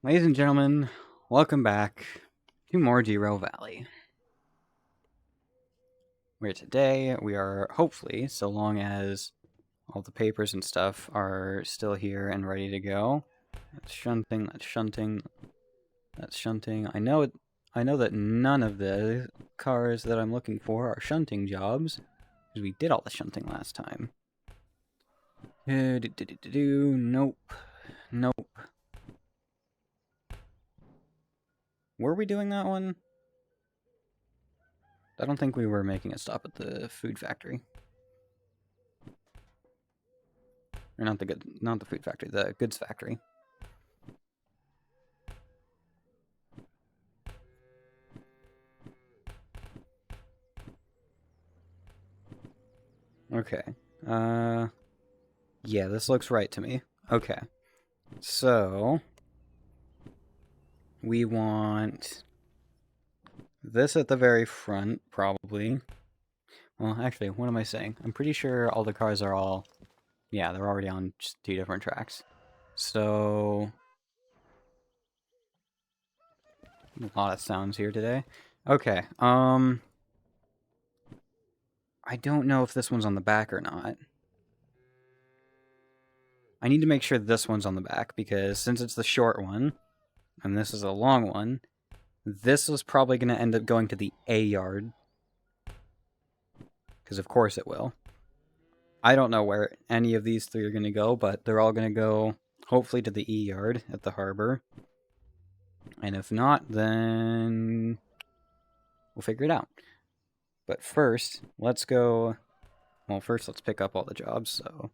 Ladies and gentlemen, welcome back to more Derail Valley. Where today we are hopefully, so long as all the papers and stuff are still here and ready to go. That's shunting, that's shunting, that's shunting. I know that none of the cars that I'm looking for are shunting jobs, because we did all the shunting last time. Nope. Nope. Were we doing that one? I don't think we were making a stop at the food factory. Or not the food factory, the goods factory. Okay. Yeah, this looks right to me. Okay. So we want this at the very front, probably. Well, actually, what am I saying? I'm pretty sure all the cars are all... Yeah, they're already on just 2 different tracks. So... a lot of sounds here today. Okay, I don't know if this one's on the back or not. I need to make sure this one's on the back, because since it's the short one, and this is a long one, this is probably going to end up going to the A yard. Because of course it will. I don't know where any of these 3 are going to go, but they're all going to go, hopefully, to the E yard at the harbor. And if not, then we'll figure it out. But first, let's go... Well, first let's pick up all the jobs, so...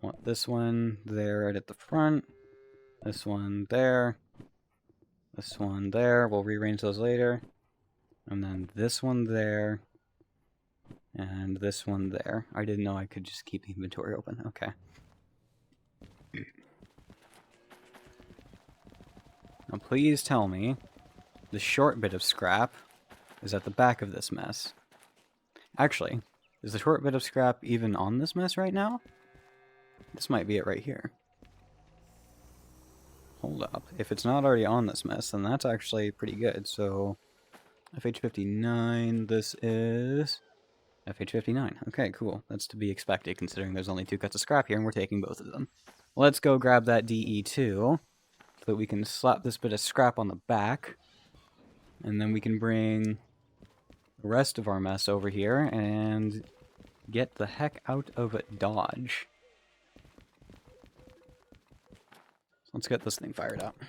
I want this one there right at the front. This one there. This one there. We'll rearrange those later. And then this one there. And this one there. I didn't know I could just keep the inventory open. Okay. Now please tell me the short bit of scrap is at the back of this mess. Actually, is the short bit of scrap even on this mess right now? This might be it right here. Hold up. If it's not already on this mess, then that's actually pretty good. So, FH59, this is FH59. Okay, cool. That's to be expected, considering there's only 2 cuts of scrap here, and we're taking both of them. Let's go grab that DE2, so that we can slap this bit of scrap on the back, and then we can bring the rest of our mess over here, and get the heck out of Dodge. Let's get this thing fired up.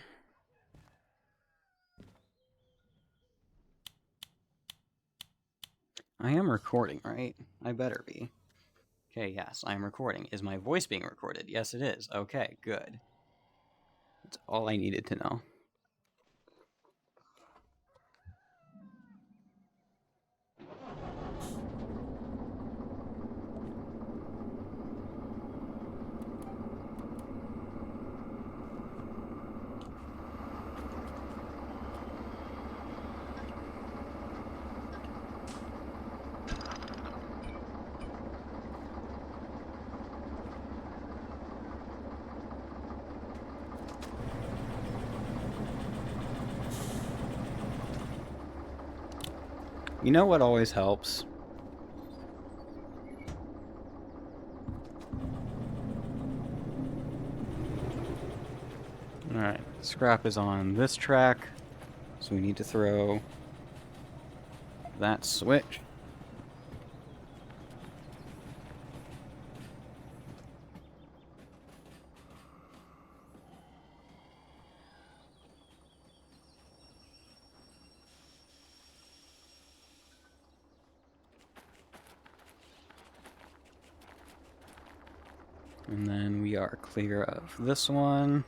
I am recording, right? I better be. Okay, yes, I am recording. Is my voice being recorded? Yes, it is. Okay, good. That's all I needed to know. You know what always helps? Alright, scrap is on this track, so we need to throw that switch. And then we are clear of this one.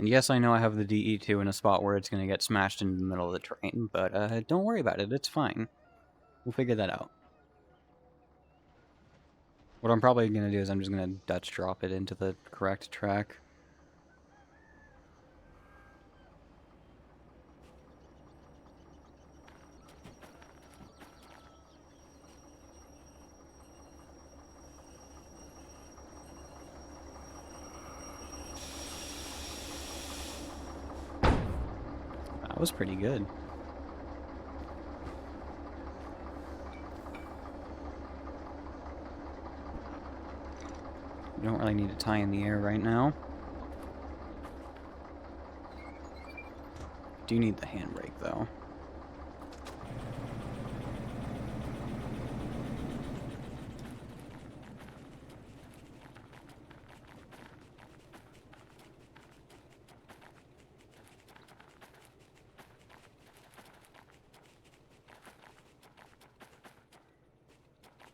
And yes, I know I have the DE2 in a spot where it's going to get smashed in the middle of the train, but don't worry about it. It's fine. We'll figure that out. What I'm probably going to do is I'm just going to Dutch drop it into the correct track. That was pretty good. You don't really need to tie in the air right now. Do need the handbrake though.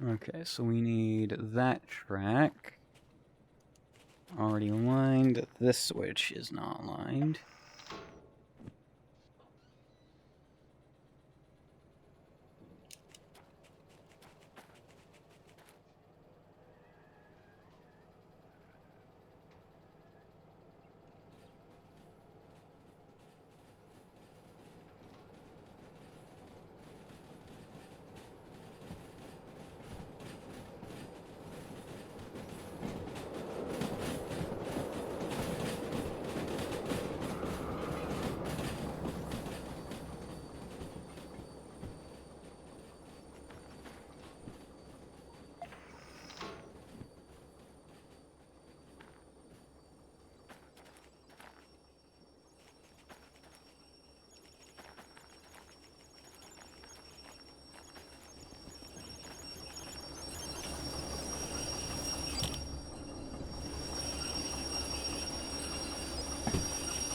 Okay, so we need that track already lined. This switch is not lined.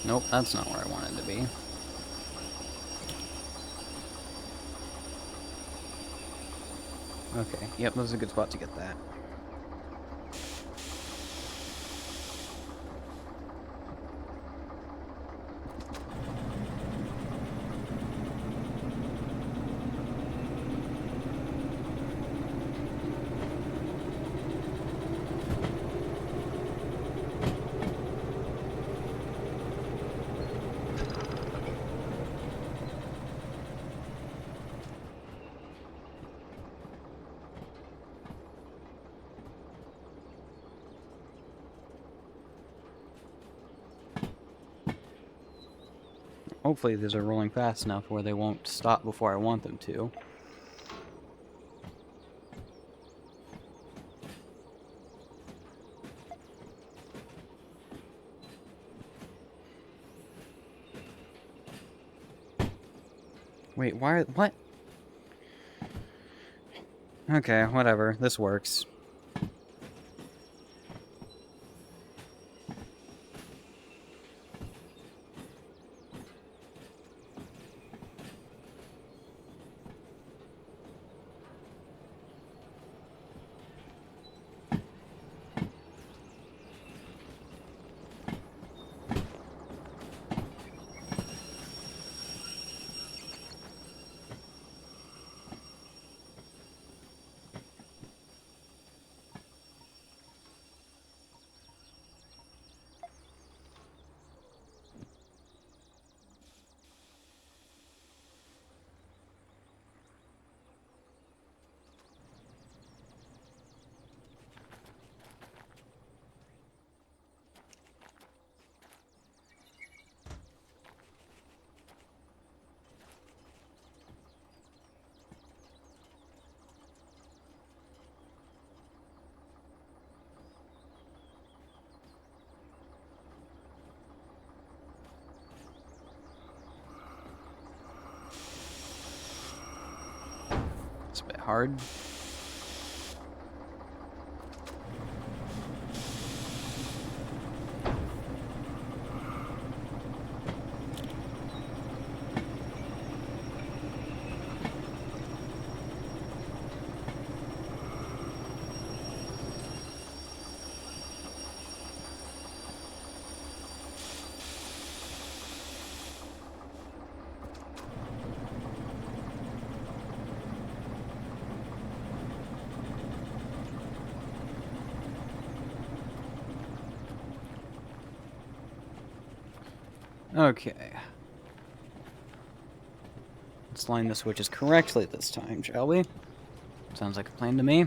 Nope, that's not where I wanted to be. Okay, yep, this is a good spot to get that. Hopefully these are rolling fast enough where they won't stop before I want them to. Wait, what? Okay, whatever. This works. It's a bit hard. Okay. Let's line the switches correctly this time, shall we? Sounds like a plan to me.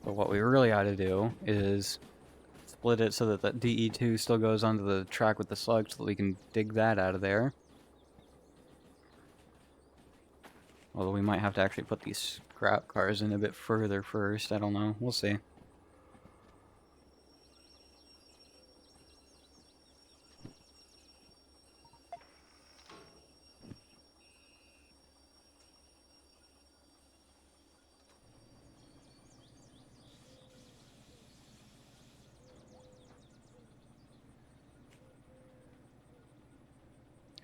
But what we really ought to do is split it so that the DE2 still goes onto the track with the slug so that we can dig that out of there. Although we might have to actually put these scrap cars in a bit further first. I don't know. We'll see.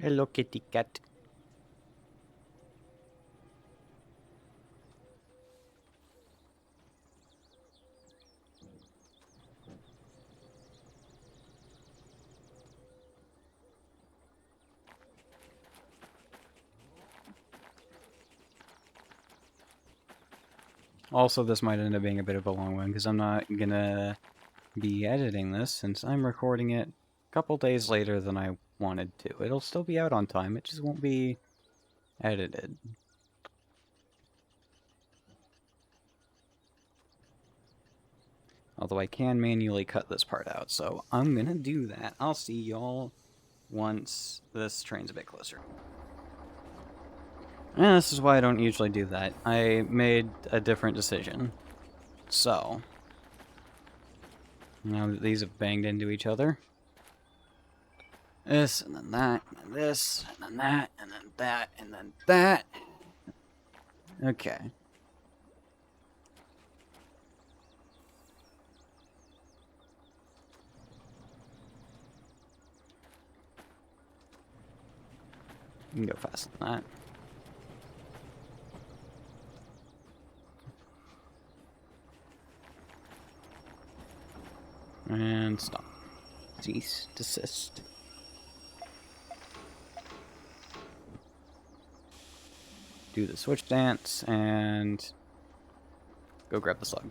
Hello, kitty cat. Also, this might end up being a bit of a long one, because I'm not gonna be editing this, since I'm recording it a couple days later than I wanted to. It'll still be out on time, it just won't be edited. Although I can manually cut this part out, so I'm gonna do that. I'll see y'all once this train's a bit closer. And this is why I don't usually do that. I made a different decision. So, now that these have banged into each other, this, and then that, and then this, and then that, and then that, and then that. Okay. You can go faster than that. And stop. Cease, desist. Do the switch dance, and go grab the slug.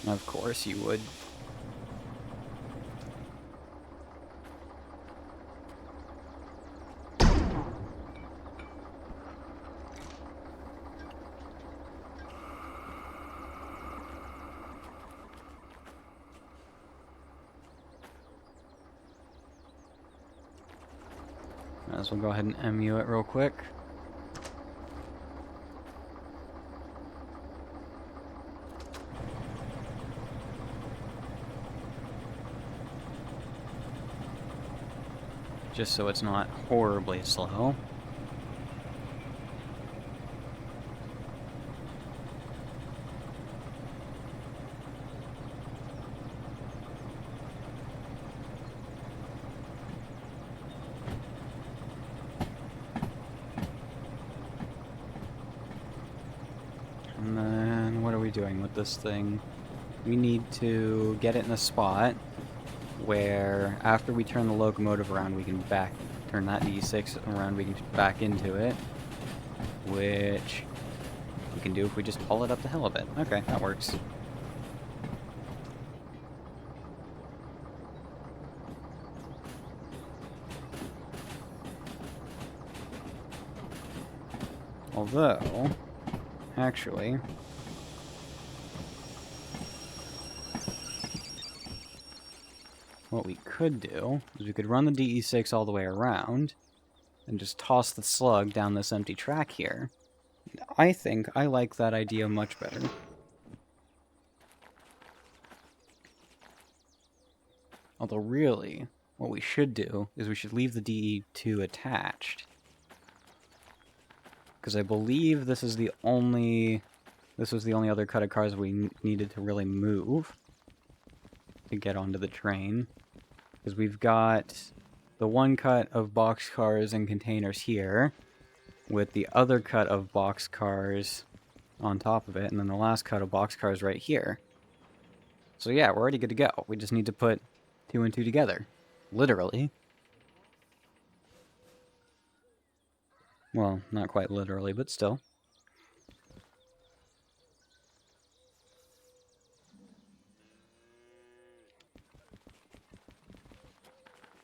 Of course you would. Might as well go ahead and MU it real quick. Just so it's not horribly slow. And then, what are we doing with this thing? We need to get it in a spot where, after we turn the locomotive around, we can turn that D6 around, we can back into it, which we can do if we just pull it up the hill a bit. Okay, that works. Although, actually, what we could do is we could run the DE6 all the way around and just toss the slug down this empty track here. I think I like that idea much better. Although really, what we should do is we should leave the DE2 attached. Because I believe this was the only other cut of cars we needed to really move to get onto the train. Because we've got the one cut of boxcars and containers here, with the other cut of boxcars on top of it, and then the last cut of boxcars right here. So yeah, we're already good to go. We just need to put 2 and 2 together. Literally. Well, not quite literally, but still.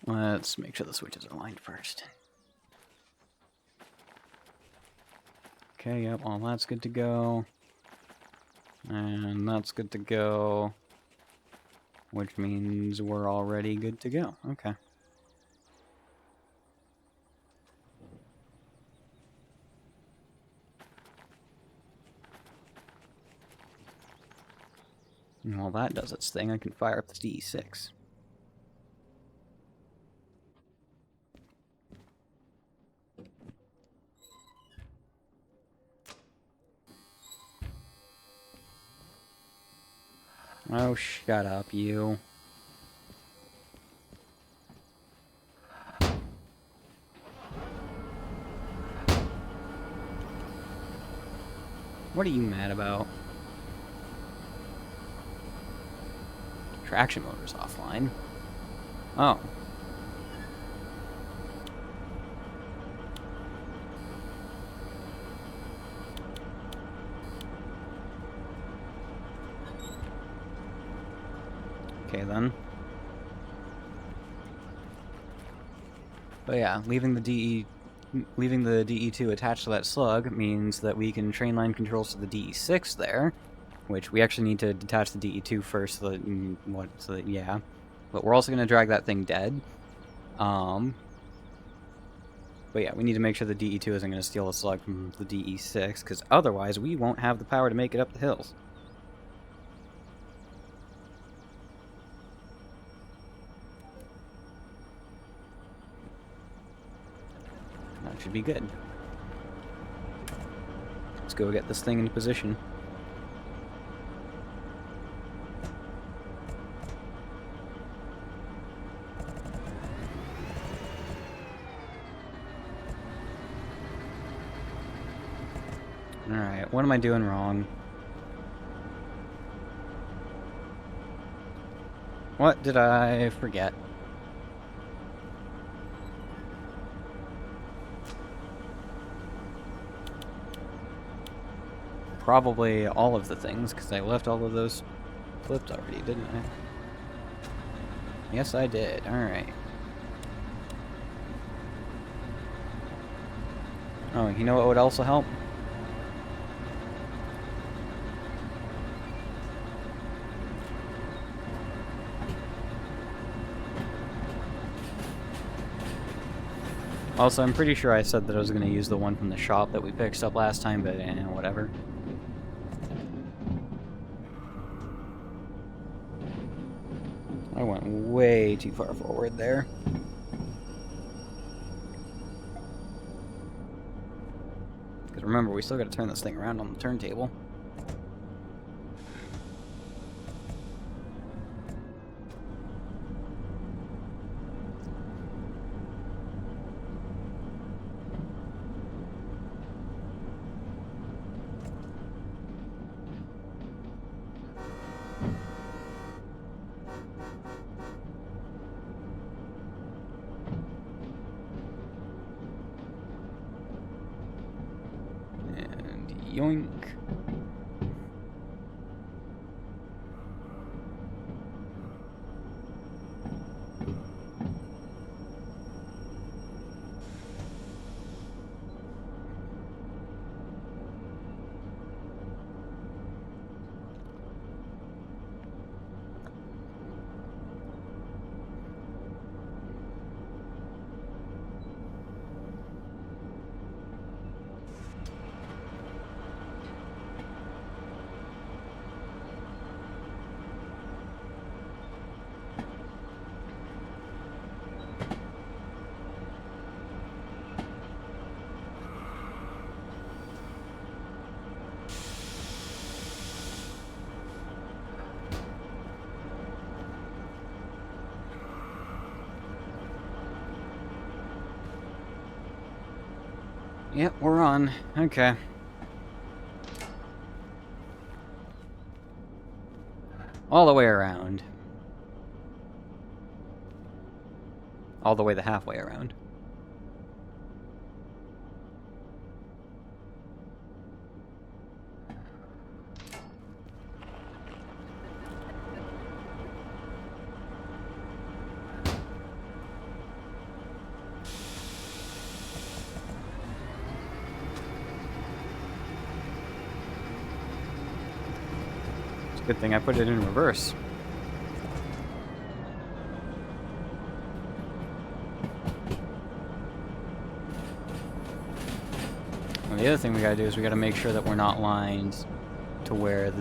Let's make sure the switches are aligned first. Okay, yep, all that's good to go. And that's good to go. Which means we're already good to go. Okay. And while that does its thing, I can fire up the DE6. Oh, shut up, you. What are you mad about? Traction motor's offline. Oh. Okay, then. But yeah, leaving the DE2 attached to that slug means that we can train line controls to the DE6 there, which we actually need to detach the DE2 first, so that, yeah. But we're also going to drag that thing dead. But yeah, we need to make sure the DE2 isn't going to steal the slug from the DE6, because otherwise we won't have the power to make it up the hills. That should be good. Let's go get this thing into position. Alright, what am I doing wrong? What did I forget? Probably all of the things, because I left all of those flipped already, didn't I? Yes, I did. Alright. Oh, you know what would also help? Also, I'm pretty sure I said that I was going to use the one from the shop that we picked up last time, but whatever. I went way too far forward there. Because remember, we still got to turn this thing around on the turntable. Yoink. Yep, we're on. Okay. All the way around. All the way the halfway around. It's a good thing I put it in reverse. The other thing we gotta do is we gotta make sure that we're not lined to where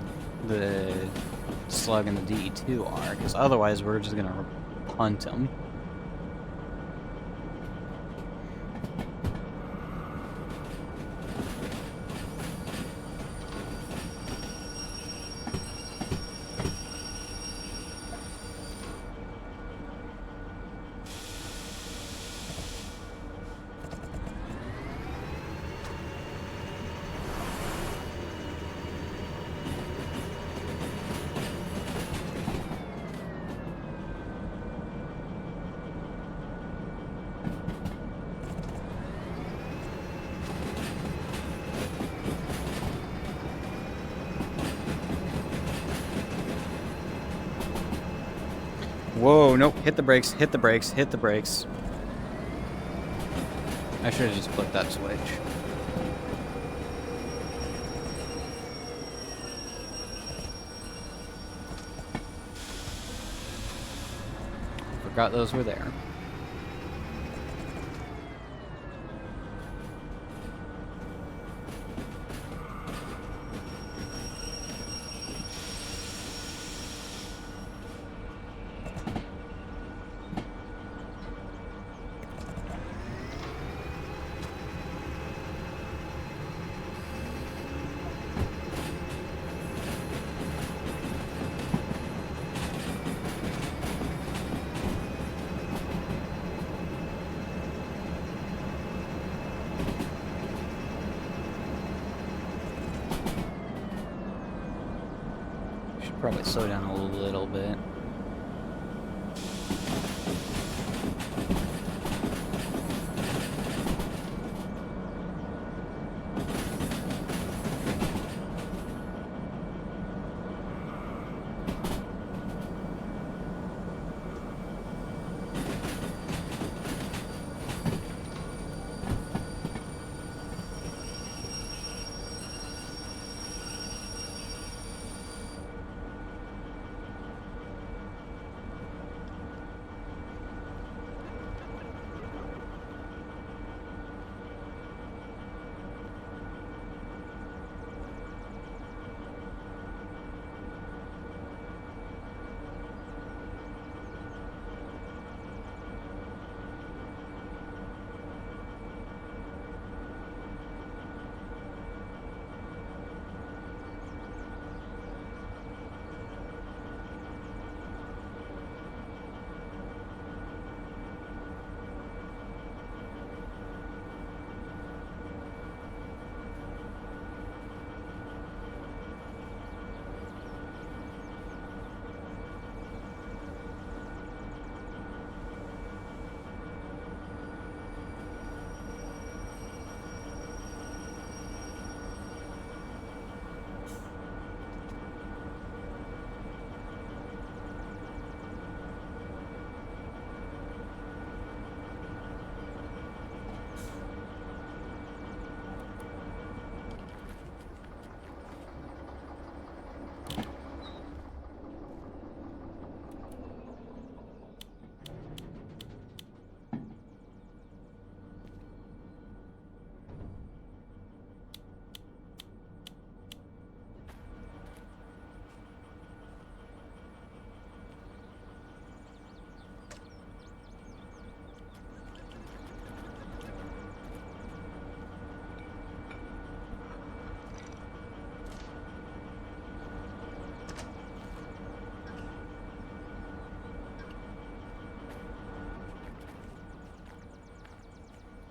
the slug and the DE2 are, because otherwise we're just gonna punt them. Whoa, nope, hit the brakes, hit the brakes, hit the brakes. I should have just flipped that switch. Forgot those were there. Probably slow down a little bit.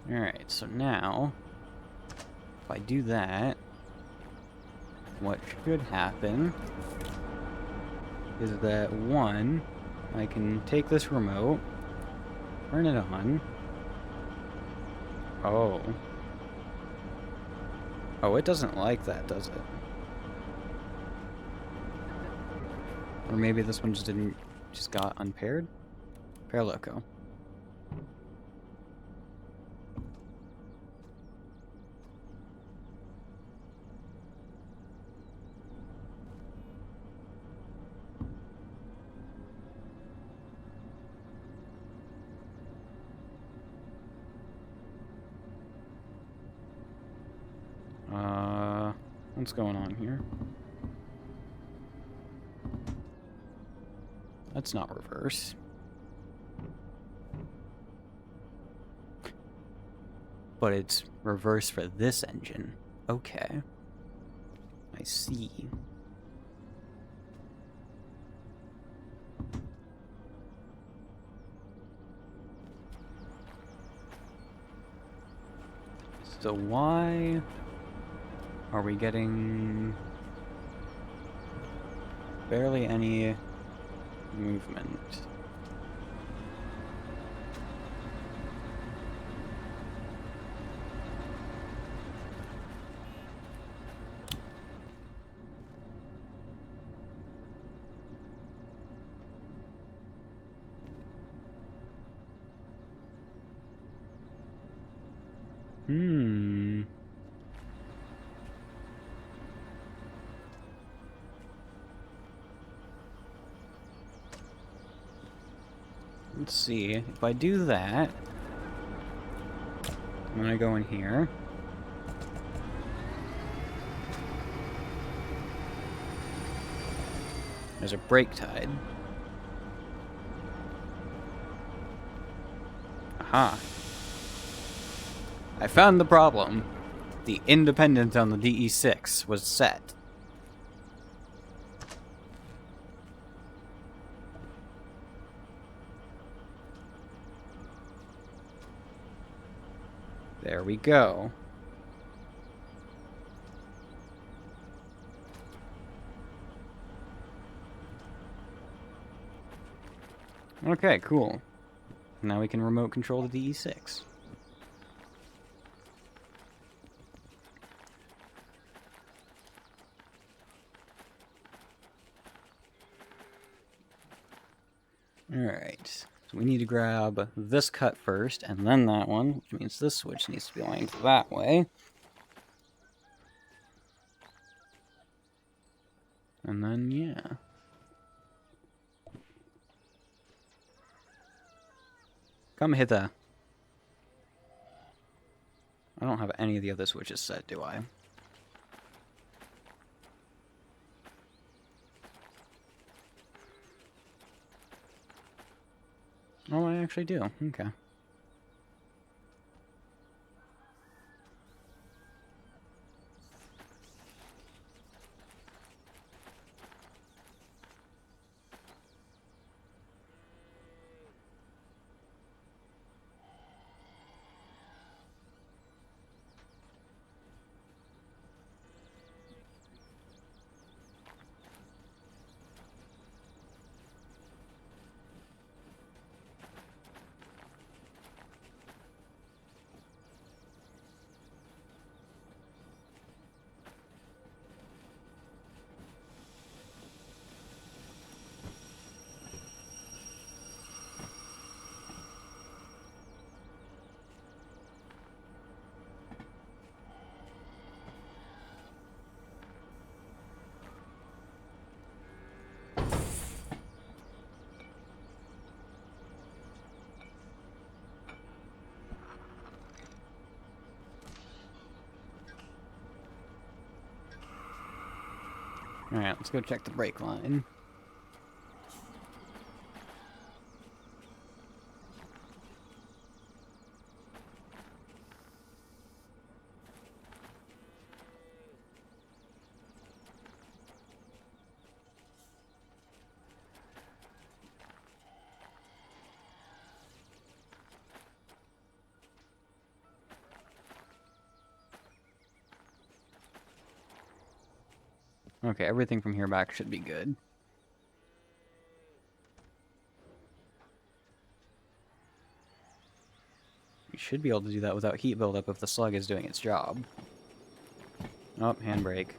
Alright, so now If I do that, what should happen is that, one, I can take this remote, turn it on. Oh. Oh, it doesn't like that, does it? Or maybe this one just got unpaired? Pair loco. What's going on here? That's not reverse. But it's reverse for this engine. Okay. I see. So why are we getting barely any movement? Let's see. If I do that, I'm gonna go in here. There's a brake tide. Aha. I found the problem. The independent on the DE6 was set. There we go. Okay, cool. Now we can remote control the DE6. Alright. So we need to grab this cut first, and then that one, which means this switch needs to be aligned that way. And then, yeah. Come hither. I don't have any of the other switches set, do I? Oh, I actually do. Okay. Alright, let's go check the brake line. Okay, everything from here back should be good. You should be able to do that without heat buildup if the slug is doing its job. Oh, handbrake.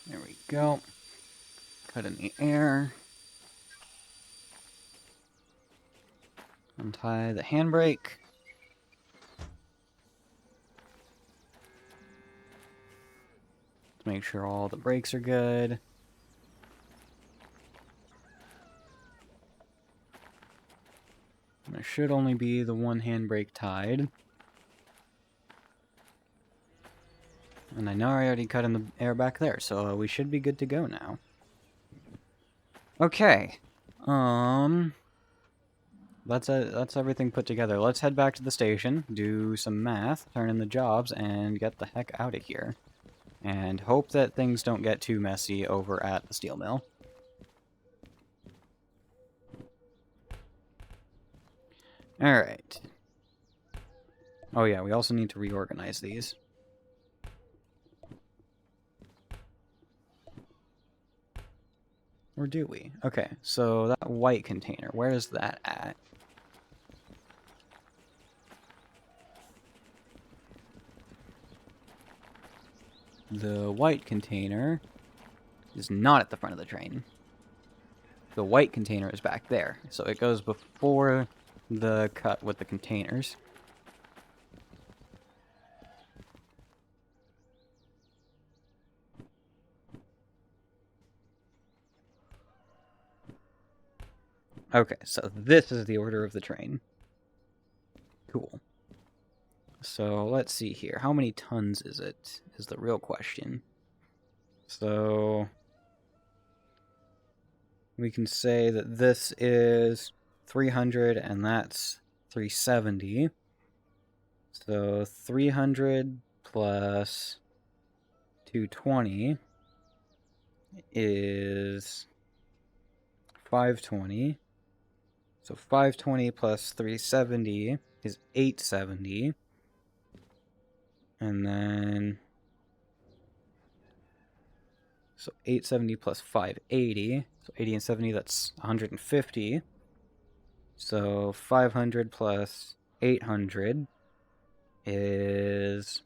There we go. Cut in the air. Untie the handbrake. Make sure all the brakes are good. There should only be the one handbrake tied. And I know I already cut in the air back there, so we should be good to go now. Okay. That's everything put together. Let's head back to the station, do some math, turn in the jobs, and get the heck out of here. And hope that things don't get too messy over at the steel mill. Alright. Oh yeah, we also need to reorganize these. Or do we? Okay, so that white container, where is that at? The white container is not at the front of the train. The white container is back there, so it goes before the cut with the containers. Okay, so this is the order of the train. Cool. So let's see here. How many tons is it? Is the real question. So we can say that this is 300 and that's 370. So 300 plus 220 is 520. So 520 plus 370 is 870. And then... So 870 plus 580. So 80 and 70, that's 150. So 500 plus 800 is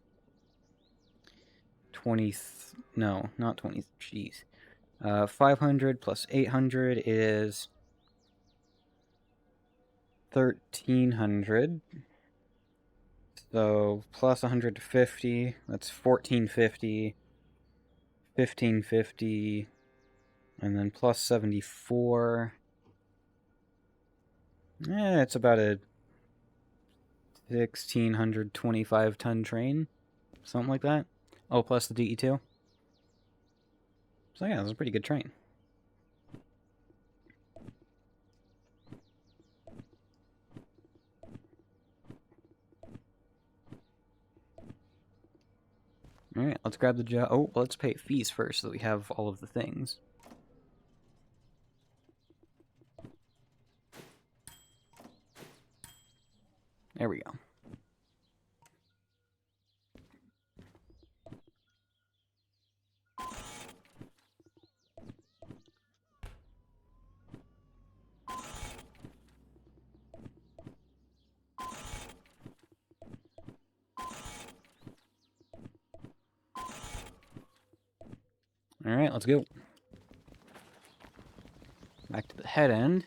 20... No, not 20. Jeez. 500 plus 800 is 1,300. So plus 150, that's 1,450, 1,550, and then plus 74. It's about a 1,625 ton train. Something like that. Oh, plus the DE2. So yeah, it was a pretty good train. Alright, let's grab the job. Oh, let's pay fees first so that we have all of the things. There we go. Alright, let's go. Back to the head end.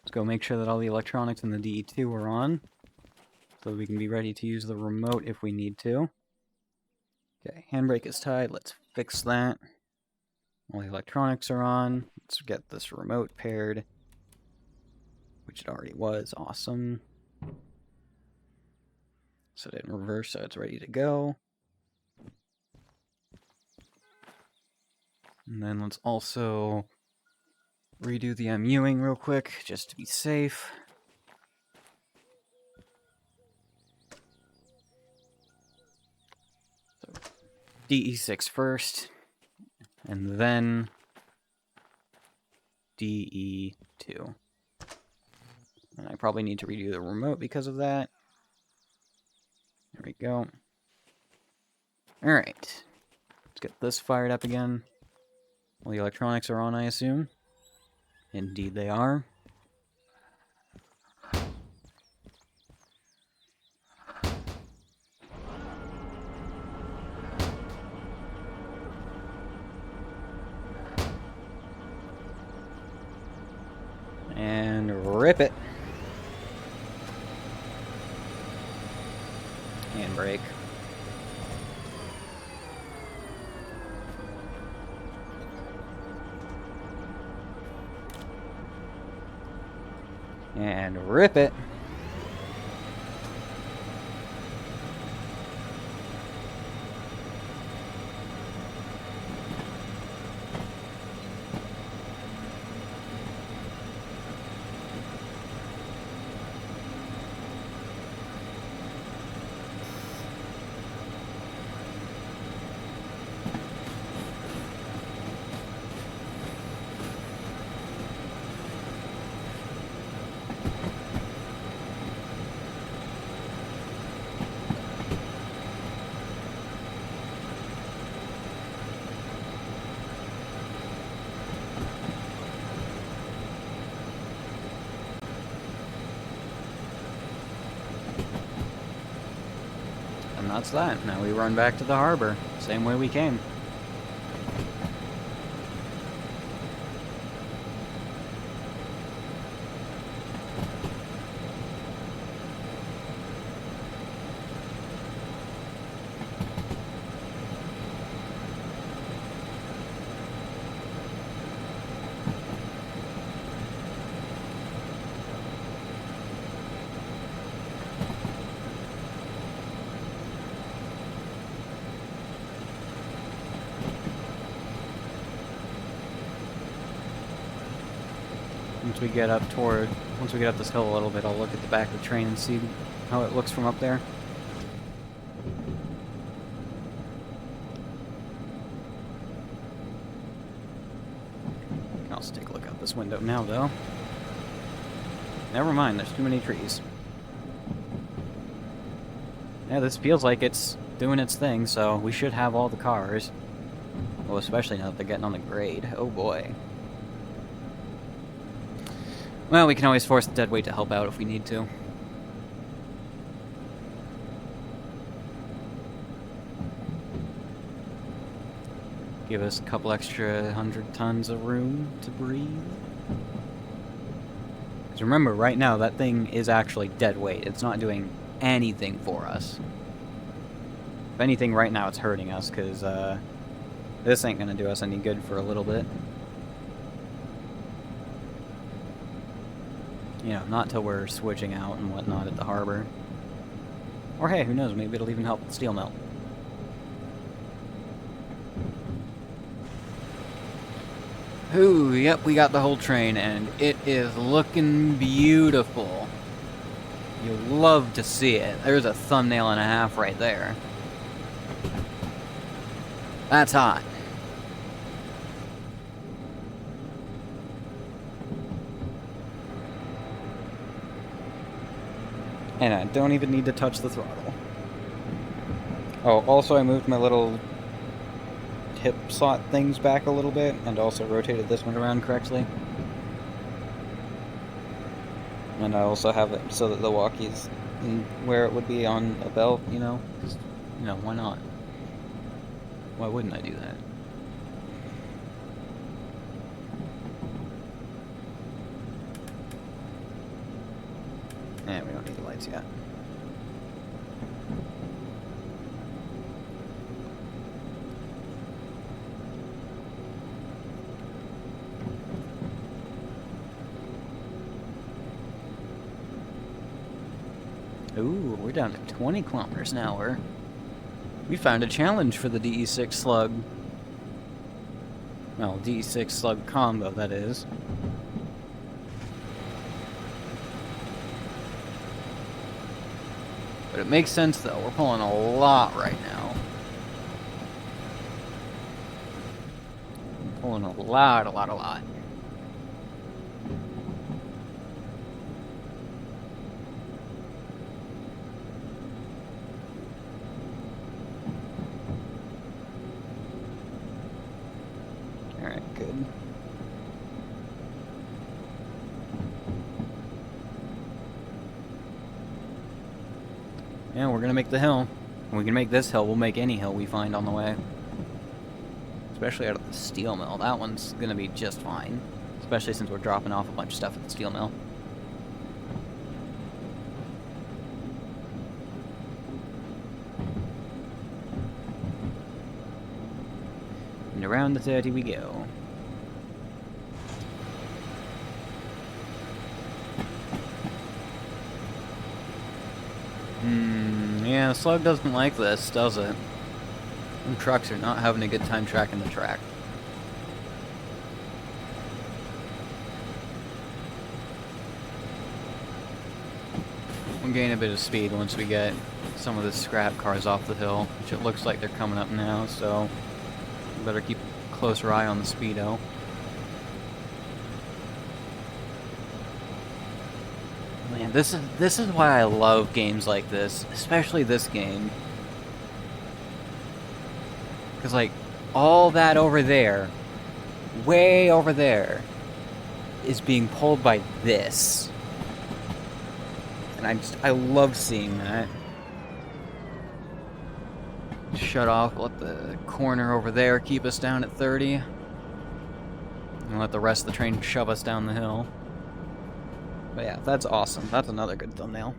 Let's go make sure that all the electronics in the DE2 are on, so that we can be ready to use the remote if we need to. Okay, handbrake is tied. Let's fix that. All the electronics are on. Let's get this remote paired, which it already was. Awesome. Set it in reverse so it's ready to go. And then let's also redo the MUing real quick, just to be safe. So, DE6 first, and then DE2. And I probably need to redo the remote because of that. There we go. Alright. Let's get this fired up again. All the electronics are on, I assume. Indeed they are. And rip it. Handbrake. And rip it. And that's that. Now we run back to the harbor. Same way we came. Once we get up this hill a little bit, I'll look at the back of the train and see how it looks from up there. I'll also take a look out this window now, though. Never mind, there's too many trees. Yeah, this feels like it's doing its thing, so we should have all the cars. Well, especially now that they're getting on the grade. Oh boy. Well, we can always force the deadweight to help out if we need to. Give us a couple extra 100 tons of room to breathe. Because remember, right now, that thing is actually dead weight. It's not doing anything for us. If anything, right now it's hurting us, because this ain't going to do us any good for a little bit. You know, not till we're switching out and whatnot at the harbor. Or hey, who knows, maybe it'll even help the steel mill. Ooh, yep, we got the whole train, and it is looking beautiful. You'll love to see it. There's a thumbnail and a half right there. That's hot. And I don't even need to touch the throttle. Oh, also I moved my little hip slot things back a little bit, and also rotated this one around correctly. And I also have it so that the walkie's where it would be on a belt, you know? Just, you know, why not? Why wouldn't I do that? Eh, we don't need the lights yet. Ooh, we're down to 20 kilometers an hour. We found a challenge for the DE6 slug. Well, DE6 slug combo, that is. But it makes sense, though. We're pulling a lot right now. We're pulling a lot. Alright, good. Yeah, we're gonna make the hill. When we can make this hill, we'll make any hill we find on the way. Especially out of the steel mill. That one's gonna be just fine. Especially since we're dropping off a bunch of stuff at the steel mill. And around the 30 we go. Yeah, the slug doesn't like this, does it? Them trucks are not having a good time tracking the track. We'll gain a bit of speed once we get some of the scrap cars off the hill, which it looks like they're coming up now, so we better keep a closer eye on the speedo. Man, this is why I love games like this, especially this game. Because, like, all that over there, way over there, is being pulled by this. And I love seeing that. Shut off, let the corner over there keep us down at 30. And let the rest of the train shove us down the hill. But yeah, that's awesome. That's another good thumbnail.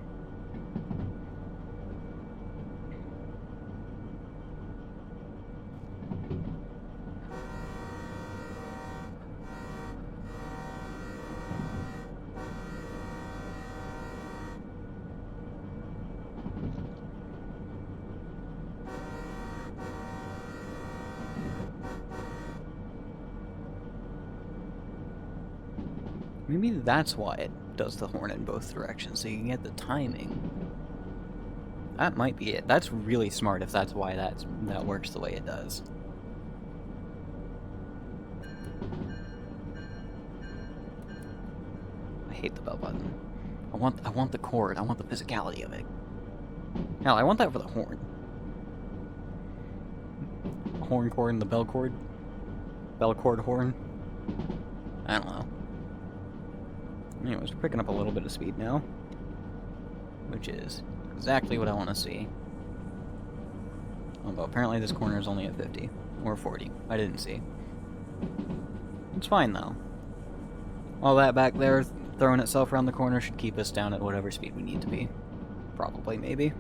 Maybe that's why it does the horn in both directions, so you can get the timing. That might be it. That's really smart if that's why that works the way it does. I hate the bell button. I want the chord. I want the physicality of it. Hell, I want that for the horn. Horn chord and the bell chord. Bell chord horn. I don't know. Anyways, we're picking up a little bit of speed now, which is exactly what I want to see. Although apparently this corner is only at 50 or 40. I didn't see. It's fine though. All that back there throwing itself around the corner should keep us down at whatever speed we need to be. Probably, maybe.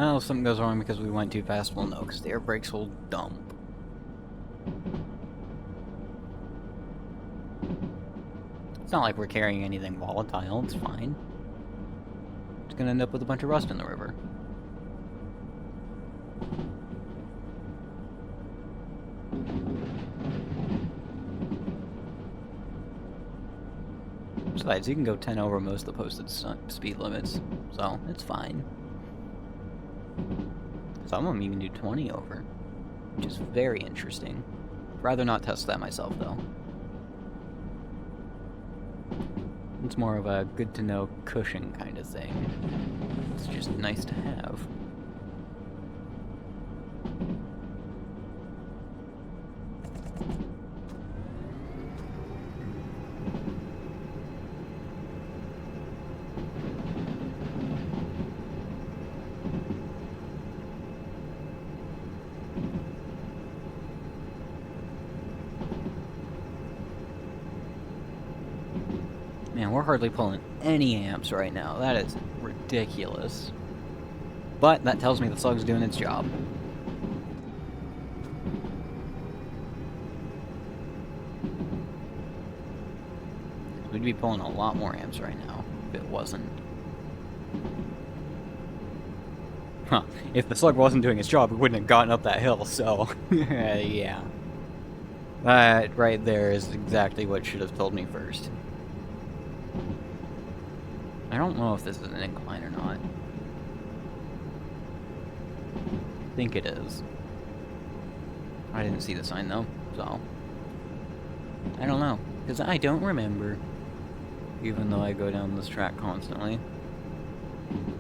Well, if something goes wrong because we went too fast, we'll know, because the air brakes will dump. It's not like we're carrying anything volatile, it's fine. It's gonna end up with a bunch of rust in the river. Besides, you can go 10 over most of the posted speed limits, so it's fine. Some of them you can do 20 over, which is very interesting. I'd rather not test that myself, though. It's more of a good-to-know cushion kind of thing. It's just nice to have. Man, we're hardly pulling any amps right now. That is ridiculous. But that tells me the slug's doing its job. We'd be pulling a lot more amps right now if it wasn't. Huh. If the slug wasn't doing its job, it wouldn't have gotten up that hill, so... yeah. That right there is exactly what should have told me first. I don't know if this is an incline or not. I think it is. I didn't see the sign though, so... I don't know, because I don't remember. Even though I go down this track constantly.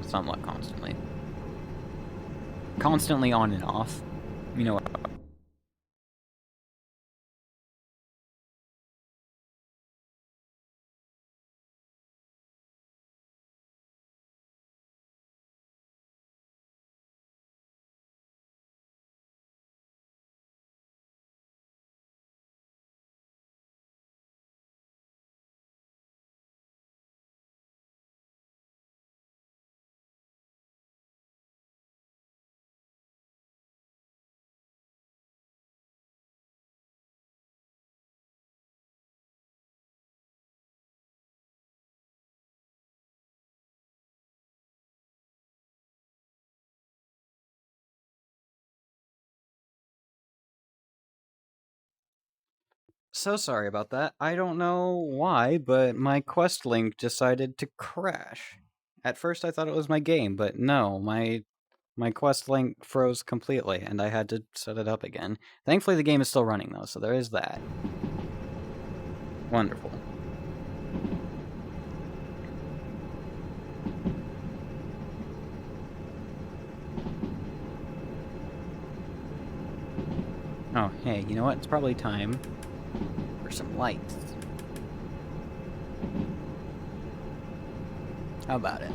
Somewhat constantly. Constantly on and off. You know what? So sorry about that. I don't know why, but my quest link decided to crash. At first I thought it was my game, but no, my quest link froze completely, and I had to set it up again. Thankfully the game is still running though, so there is that. Wonderful. Oh, hey, you know what? It's probably time for some lights. How about it?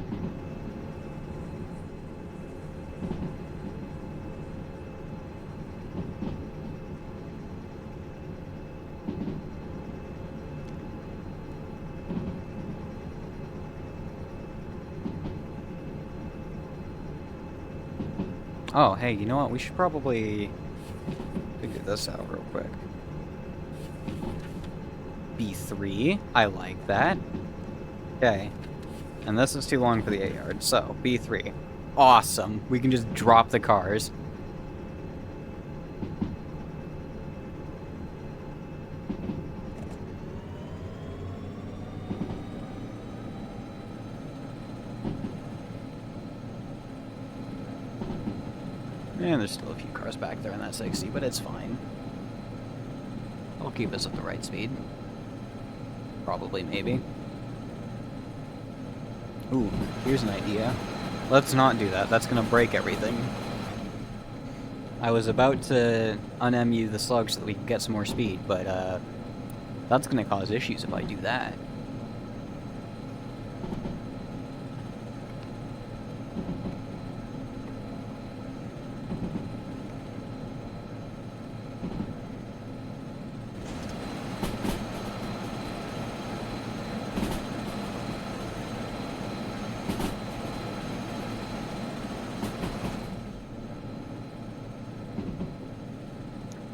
Oh, hey, you know what? We should probably figure this out real quick. B3. I like that. Okay. And this is too long for the 8-yard, so B3. Awesome. We can just drop the cars. And there's still a few cars back there in that 60, but it's fine. I'll keep us at the right speed. Probably, maybe. Ooh, here's an idea. Let's not do that. That's gonna break everything. I was about to un-MU the slug so that we can get some more speed, but that's gonna cause issues if I do that.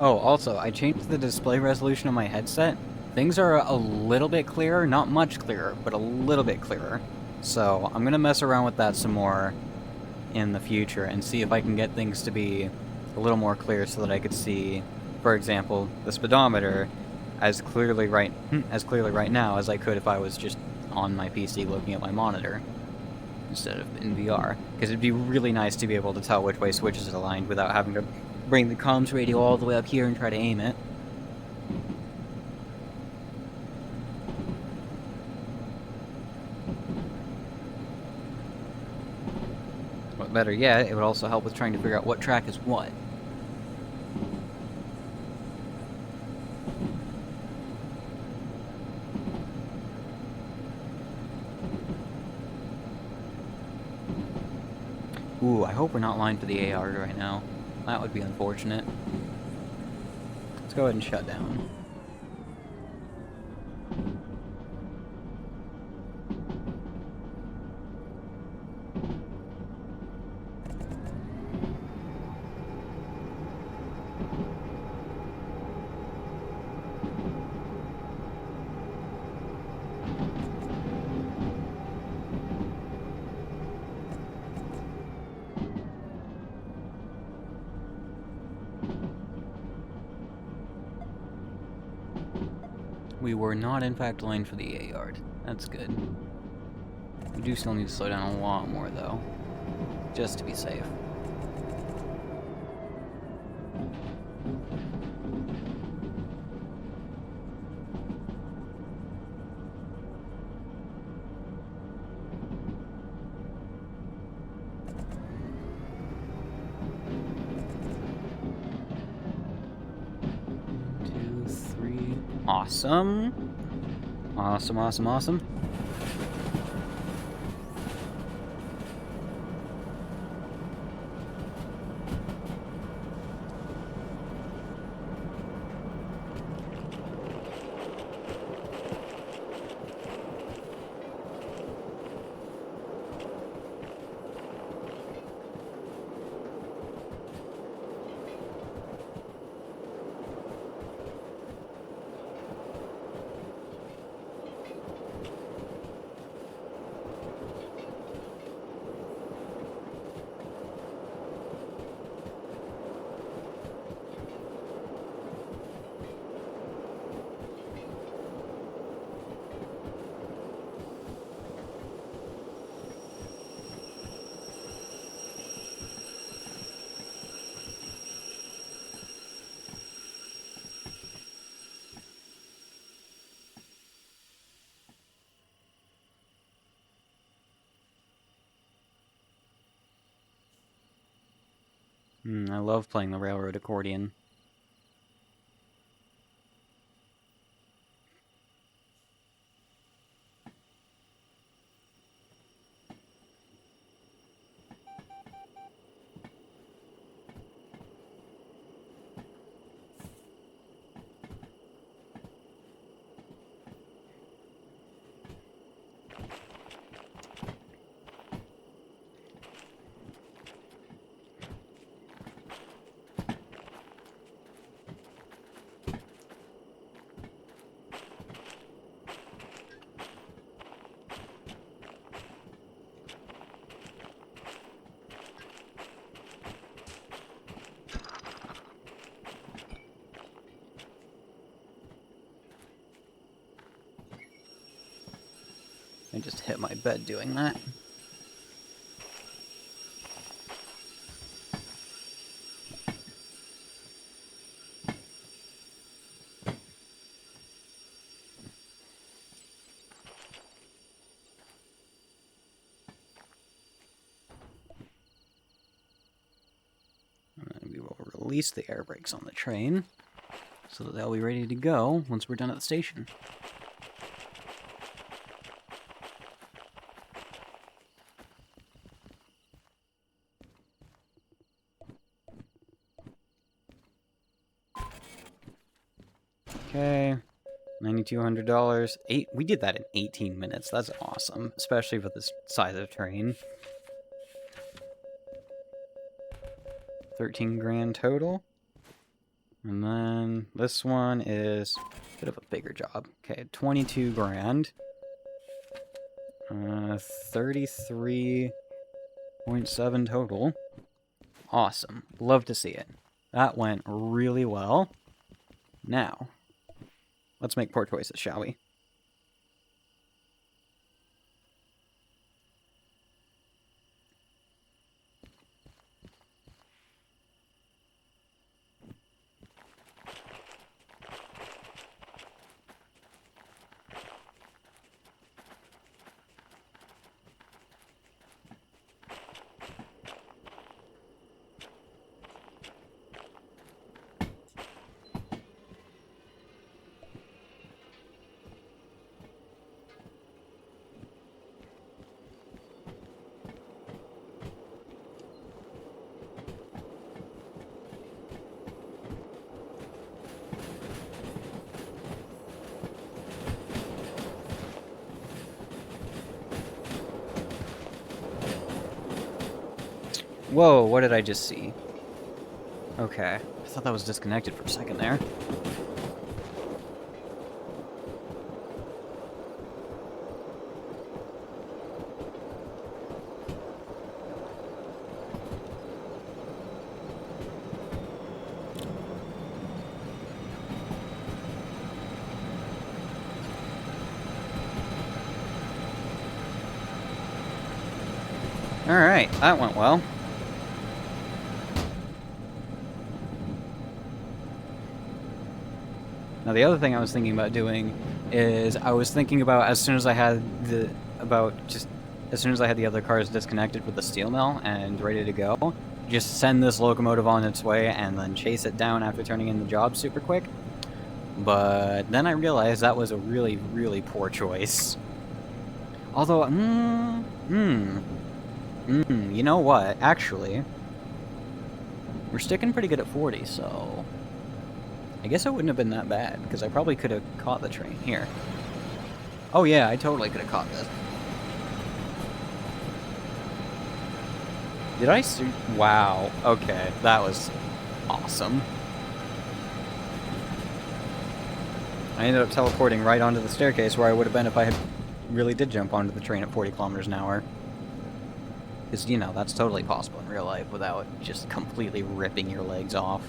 Oh, also, I changed the display resolution on my headset. Things are a little bit clearer, not much clearer, but a little bit clearer. So, I'm gonna mess around with that some more in the future and see if I can get things to be a little more clear so that I could see, for example, the speedometer as clearly right now as I could if I was just on my PC looking at my monitor instead of in VR. Because it'd be really nice to be able to tell which way switches are aligned without having to bring the comms radio all the way up here and try to aim it. But better yet, it would also help with trying to figure out what track is what. Ooh, I hope we're not lined for the AR right now. That would be unfortunate. Let's go ahead and shut down. We were not, in fact, lined for the A-yard. That's good. We do still need to slow down a lot more, though. Just to be safe. Awesome. Awesome, awesome, awesome. I love playing the railroad accordion. I just hit my bed doing that. And then we will release the air brakes on the train so that they'll be ready to go once we're done at the station. Okay, $9,200. We did that in 18 minutes. That's awesome, especially for this size of train. 13 grand total. And then this one is a bit of a bigger job. Okay, 22 grand. 33.7 total. Awesome. Love to see it. That went really well. Now, let's make poor choices, shall we? Whoa, what did I just see? Okay, I thought that was disconnected for a second there. Alright, that went well. Now the other thing I was thinking about doing is I was thinking about as soon as I had the other cars disconnected with the steel mill and ready to go, just send this locomotive on its way and then chase it down after turning in the job super quick. But then I realized that was a really, really poor choice. Although, you know what? Actually, we're sticking pretty good at 40, so I guess it wouldn't have been that bad, because I probably could have caught the train here. Oh yeah, I totally could have caught this. Did I see? Wow, okay, that was awesome. I ended up teleporting right onto the staircase where I would have been if I had really did jump onto the train at 40 kilometers an hour. Because, you know, that's totally possible in real life without just completely ripping your legs off.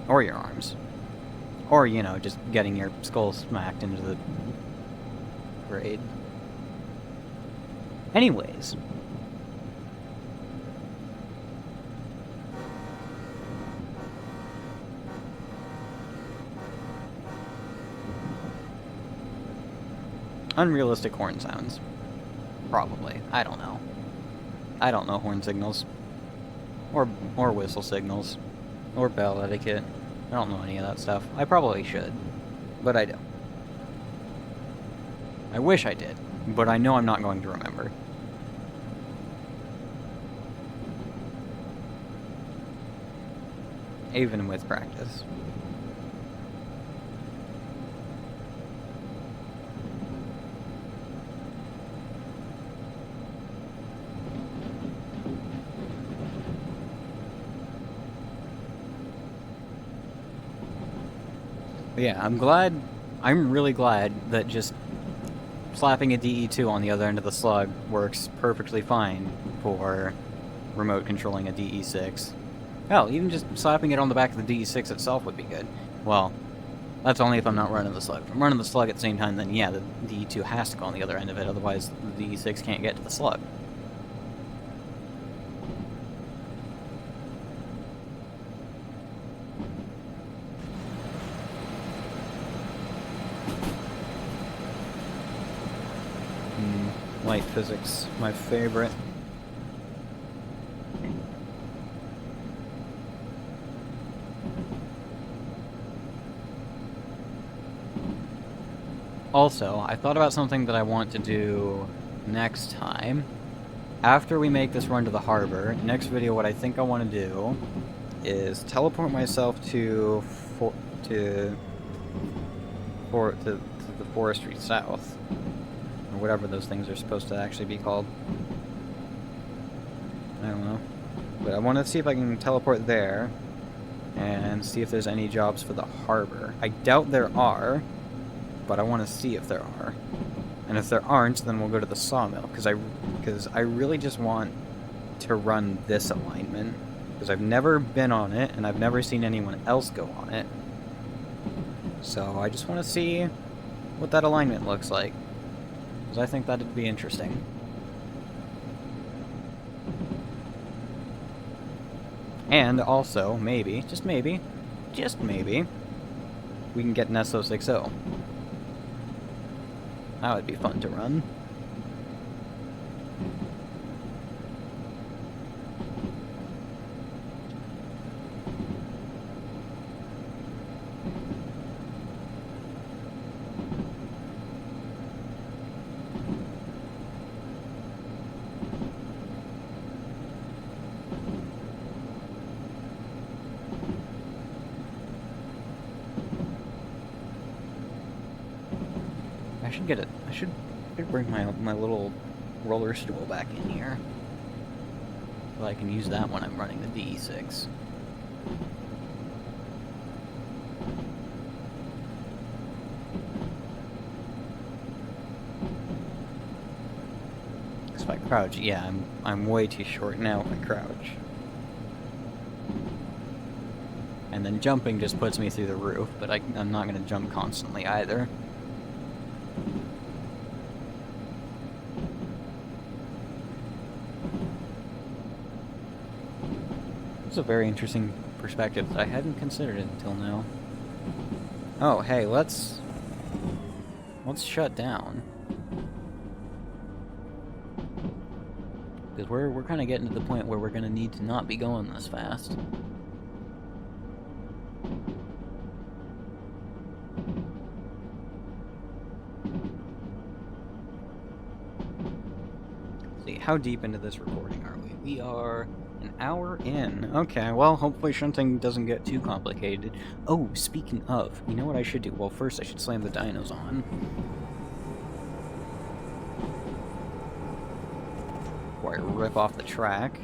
Or your arms. Or, you know, just getting your skull smacked into the grade. Anyways. Unrealistic horn sounds. Probably. I don't know. I don't know horn signals. Or whistle signals. Or bell etiquette. I don't know any of that stuff. I probably should. But I don't. I wish I did. But I know I'm not going to remember. Even with practice. Yeah, I'm really glad that just slapping a DE2 on the other end of the slug works perfectly fine for remote controlling a DE6. Hell, even just slapping it on the back of the DE6 itself would be good. Well, that's only if I'm not running the slug. If I'm running the slug at the same time, then yeah, the DE2 has to go on the other end of it, otherwise the DE6 can't get to the slug. Light physics, my favorite. Also, I thought about something that I want to do next time. After we make this run to the harbor, next video what I think I want to do is teleport myself to the forestry south. Or whatever those things are supposed to actually be called. I don't know. But I want to see if I can teleport there and and see if there's any jobs for the harbor. I doubt there are, but I want to see if there are. And if there aren't, then we'll go to the sawmill, because I really just want to run this alignment, because I've never been on it, and I've never seen anyone else go on it. So I just want to see what that alignment looks like, because I think that'd be interesting. And also, maybe, just maybe, we can get an SO60. That would be fun to run. I should get it. I should bring my little roller stool back in here, so I can use that when I'm running the DE6. Because if I crouch, yeah, I'm way too short now if I crouch. And then jumping just puts me through the roof, but I'm not going to jump constantly either. It's a very interesting perspective that I hadn't considered it until now. Oh, hey, let's shut down. Because we're kind of getting to the point where we're going to need to not be going this fast. Let's see, how deep into this recording are we? We are an hour in. Okay, well, hopefully shunting doesn't get too complicated. Oh, speaking of, you know what I should do? Well, first I should slam the dynos on. Before I rip off the track.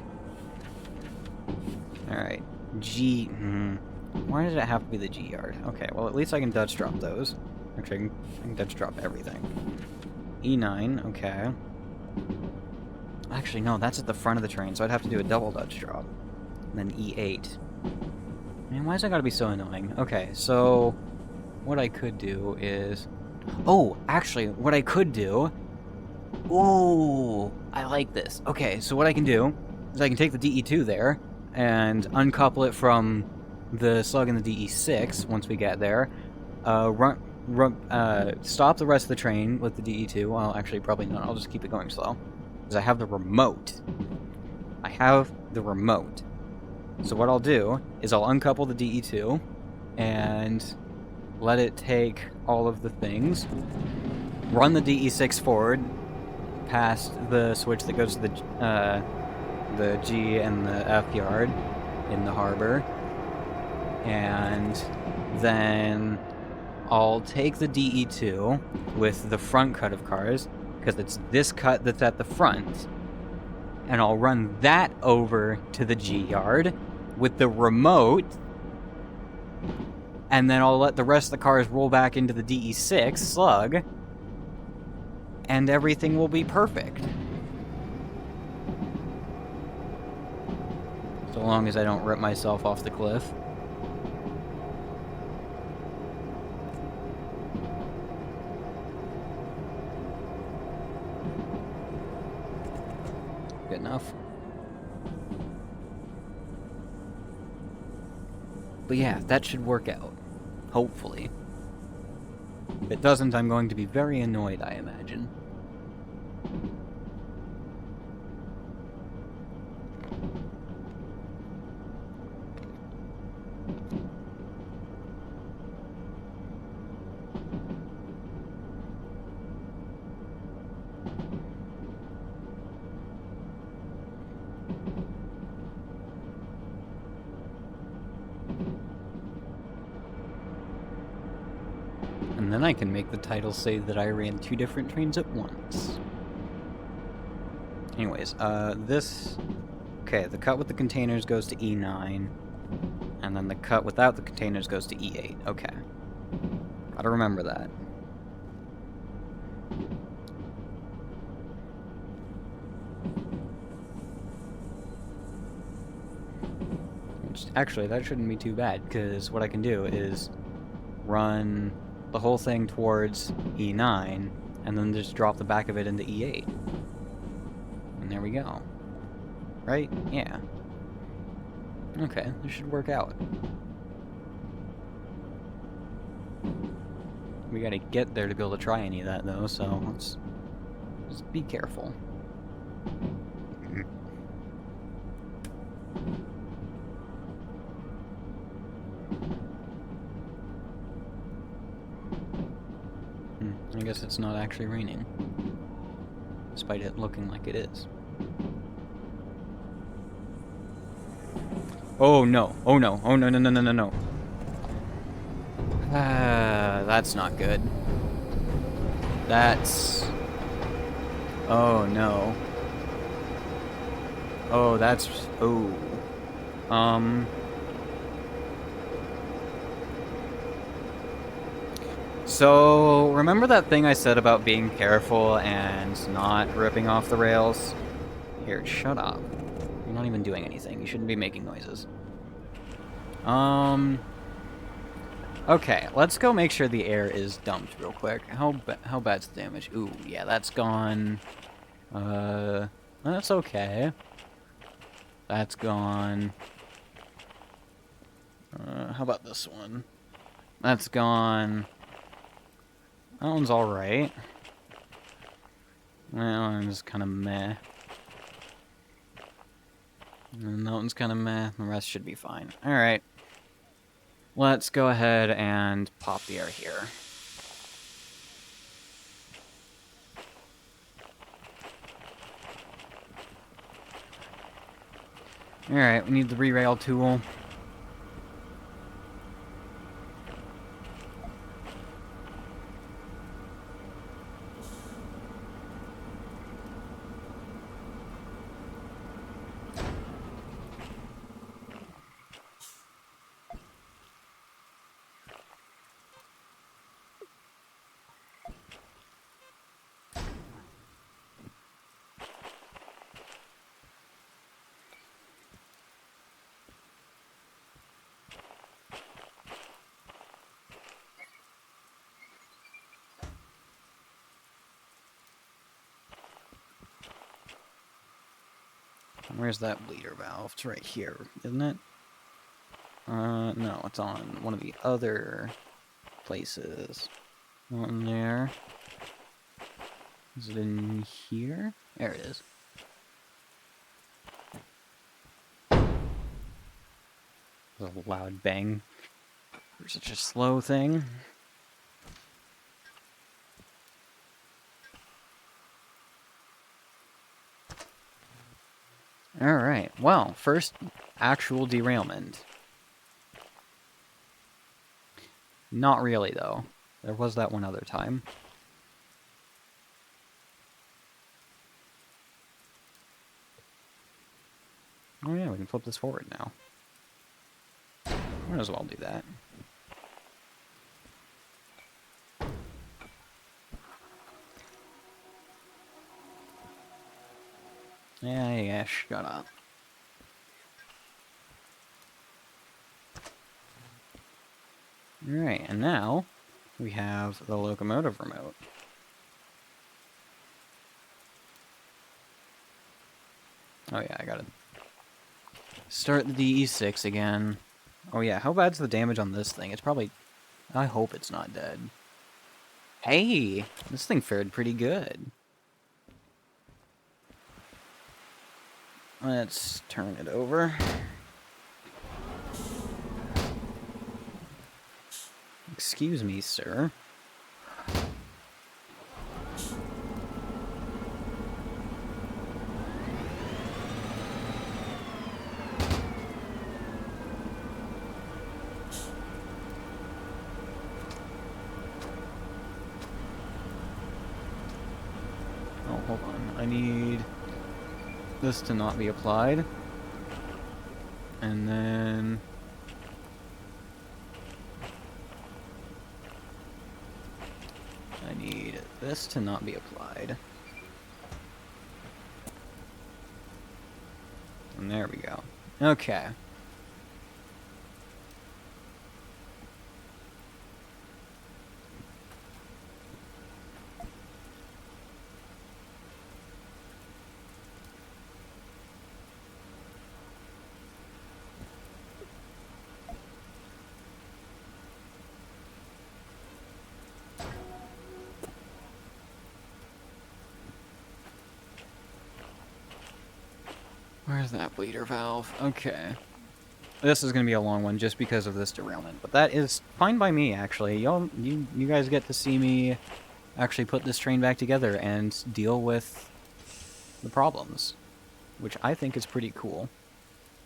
Alright. G... Why did it have to be the G yard? Okay, well, at least I can Dutch drop those. Actually, I can Dutch drop everything. E9, okay. Actually, no, that's at the front of the train, so I'd have to do a double Dutch drop. And then E8. Man, why's that gotta be so annoying? Okay, so... what I could do is... Oh, actually, what I could do... Ooh, I like this. Okay, so what I can do is I can take the DE2 there and uncouple it from the slug in the DE6 once we get there. Stop the rest of the train with the DE2. Well, actually, probably not. I'll just keep it going slow. Because I have the remote. I have the remote. So what I'll do is I'll uncouple the DE2 and let it take all of the things. Run the DE6 forward past the switch that goes to the G and the F yard in the harbor. And then I'll take the DE2 with the front cut of cars, because it's this cut that's at the front, and I'll run that over to the G yard with the remote, and then I'll let the rest of the cars roll back into the DE6 slug, and everything will be perfect. So long as I don't rip myself off the cliff. Good enough. But yeah, that should work out. Hopefully. If it doesn't, I'm going to be very annoyed, I imagine. And then I can make the title say that I ran 2 different trains at once. Anyways, this... Okay, the cut with the containers goes to E9. And then the cut without the containers goes to E8. Okay. Gotta remember that. Which, actually, that shouldn't be too bad, because what I can do is run the whole thing towards E9, and then just drop the back of it into E8. And there we go. Right? Yeah. Okay, this should work out. We gotta get there to be able to try any of that, though, so let's just be careful. I guess it's not actually raining, despite it looking like it is. Oh no, oh no, oh no, no, no, no, no, no. That's not good. That's... Oh no. Oh, that's... Oh. So, remember that thing I said about being careful and not ripping off the rails? Here, shut up. You're not even doing anything. You shouldn't be making noises. Okay, let's go make sure the air is dumped real quick. How bad's the damage? Ooh, yeah, that's gone. That's okay. That's gone. How about this one? That's gone. That one's alright. That one's kind of meh. And that one's kind of meh. The rest should be fine. Alright. Let's go ahead and pop the air here. Alright, we need the re-rail tool. Where's that bleeder valve? It's right here, isn't it? No, it's on one of the other places. Not in there. Is it in here? There it is. There's a loud bang for such a slow thing. Alright, well, first actual derailment. Not really, though. There was that one other time. Oh yeah, we can flip this forward now. Might as well do that. Yeah, shut up. Alright, and now we have the locomotive remote. Oh yeah, I gotta start the DE6 again. Oh yeah, how bad's the damage on this thing? It's probably... I hope it's not dead. Hey! This thing fared pretty good. Let's turn it over. Excuse me, sir. Oh, hold on. I need this to not be applied. And then this to not be applied. And there we go. Okay. Where's that bleeder valve? Okay. This is going to be a long one just because of this derailment, but that is fine by me, actually. You guys get to see me actually put this train back together and deal with the problems, which I think is pretty cool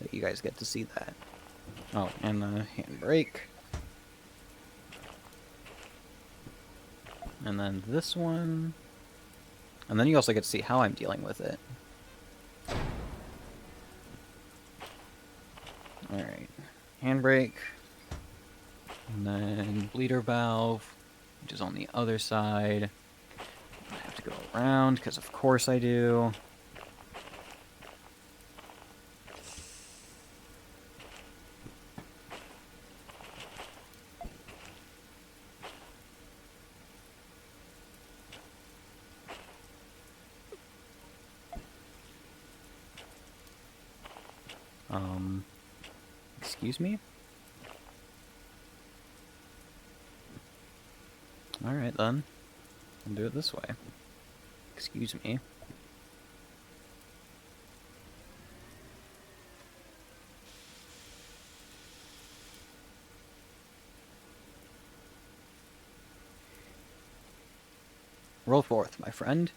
that you guys get to see that. Oh, and the handbrake. And then this one. And then you also get to see how I'm dealing with it. Alright. Handbrake. And then bleeder valve, which is on the other side. I have to go around, because of course I do. Excuse me? Alright then. I'll do it this way. Excuse me. Roll forth, my friend.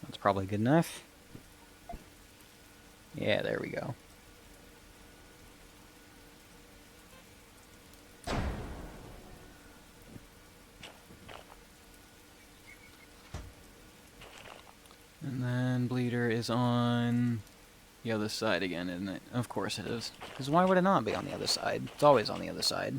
That's probably good enough. Yeah, there we go. And then bleeder is on the other side again, isn't it? Of course it is. Because why would it not be on the other side? It's always on the other side.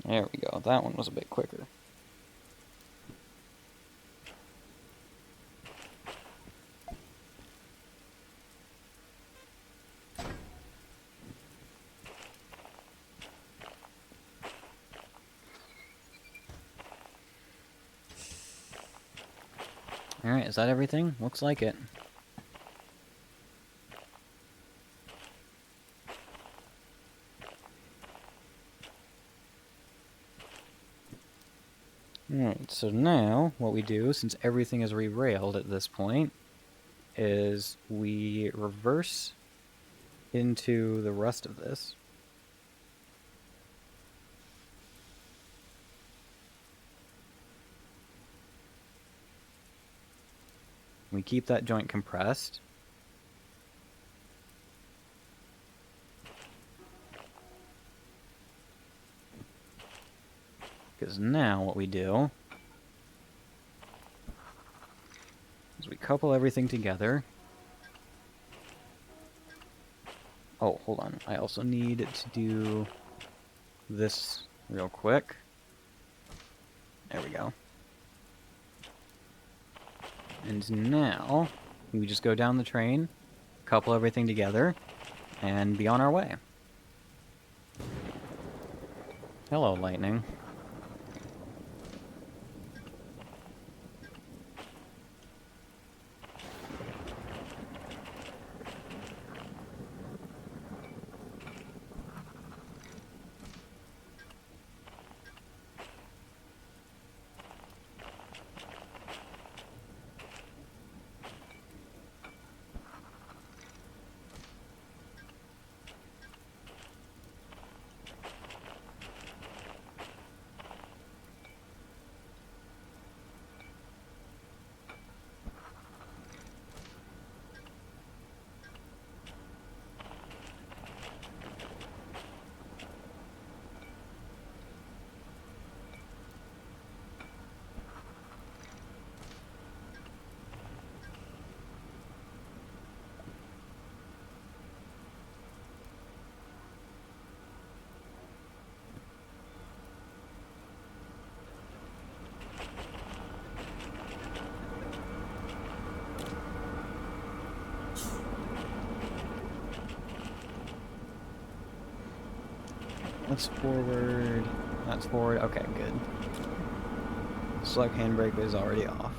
There we go. That one was a bit quicker. Alright, is that everything? Looks like it. Alright, so now what we do, since everything is re-railed at this point, is we reverse into the rest of this. We keep that joint compressed. Because now what we do is we couple everything together. Oh, hold on. I also need to do this real quick. There we go. And now we just go down the train, couple everything together, and be on our way. Hello, lightning. That's forward. That's forward. Okay, good. Select handbrake is already off.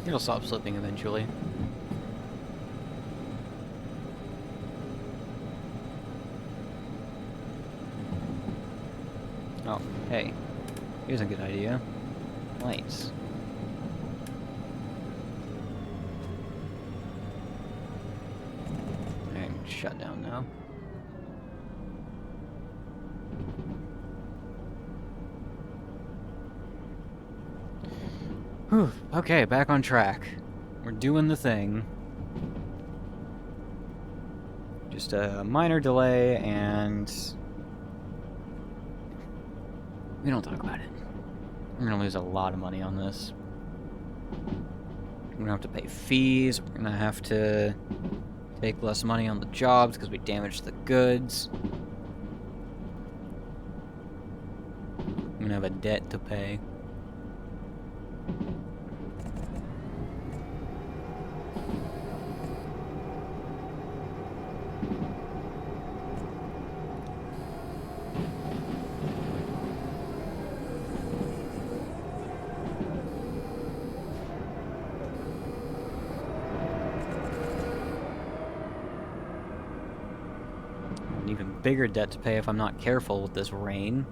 It'll stop slipping eventually. Oh, hey. Here's a good idea. Lights. Alright, shut down now. Whew, okay, back on track. We're doing the thing. Just a minor delay, and we don't talk about it. We're gonna lose a lot of money on this. We're gonna have to pay fees, we're gonna have to take less money on the jobs because we damaged the goods. I'm gonna have a debt to pay. An even bigger debt to pay if I'm not careful with this rain.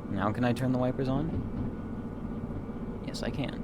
Now can I turn the wipers on? Yes, I can.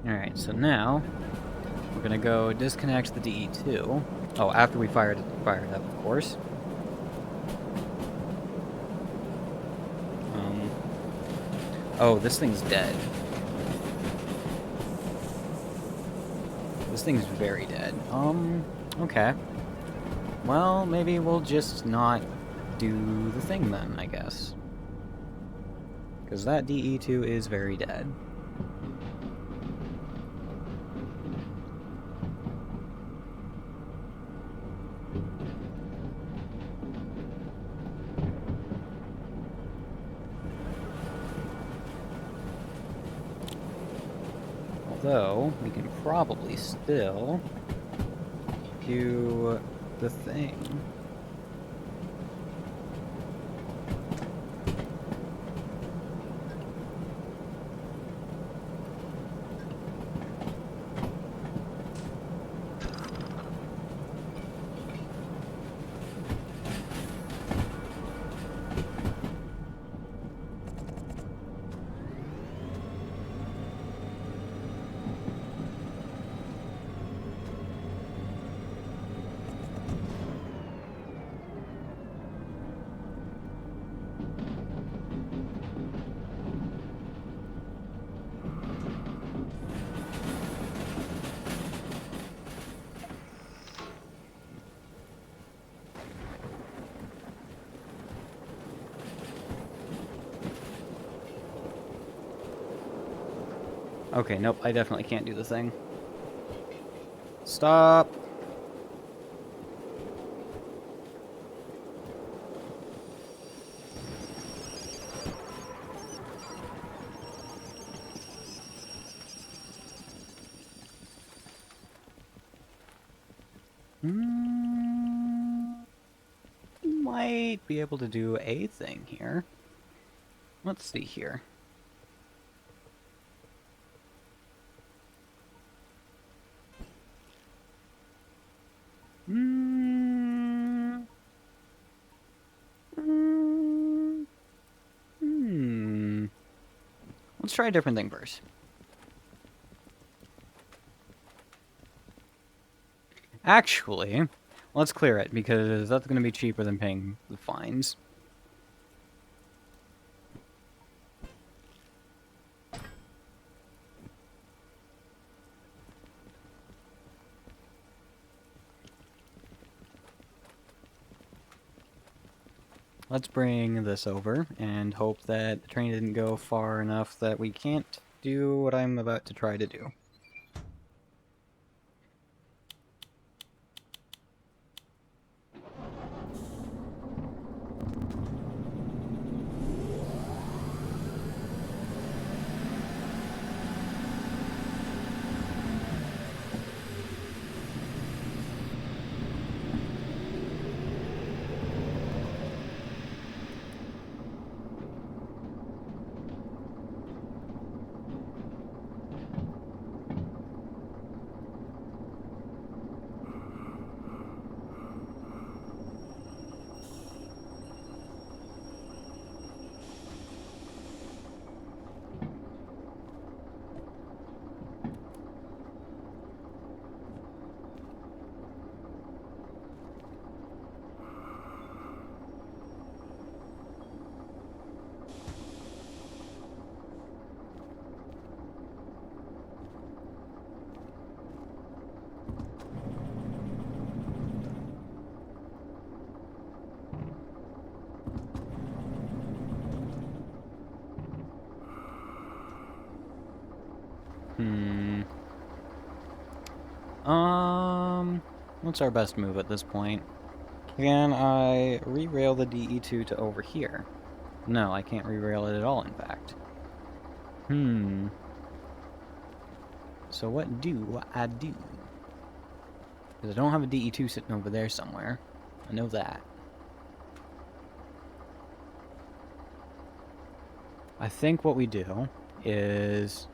Alright, so now we're gonna go disconnect the DE2. Oh, after we fired it up, of course. Oh, this thing's dead. This thing's very dead. Okay. Well, maybe we'll just not do the thing then, I guess. Because that DE2 is very dead. Although, we can probably still do the thing. Okay, nope, I definitely can't do the thing. Stop! Might be able to do a thing here. Let's see here. Let's try a different thing first. Actually, let's clear it, because that's going to be cheaper than paying the fines. Let's bring this over and hope that the train didn't go far enough that we can't do what I'm about to try to do. What's our best move at this point? Can I re-rail the DE2 to over here? No, I can't re-rail it at all, in fact. So what do I do? Because I don't have a DE2 sitting over there somewhere. I know that. I think what we do is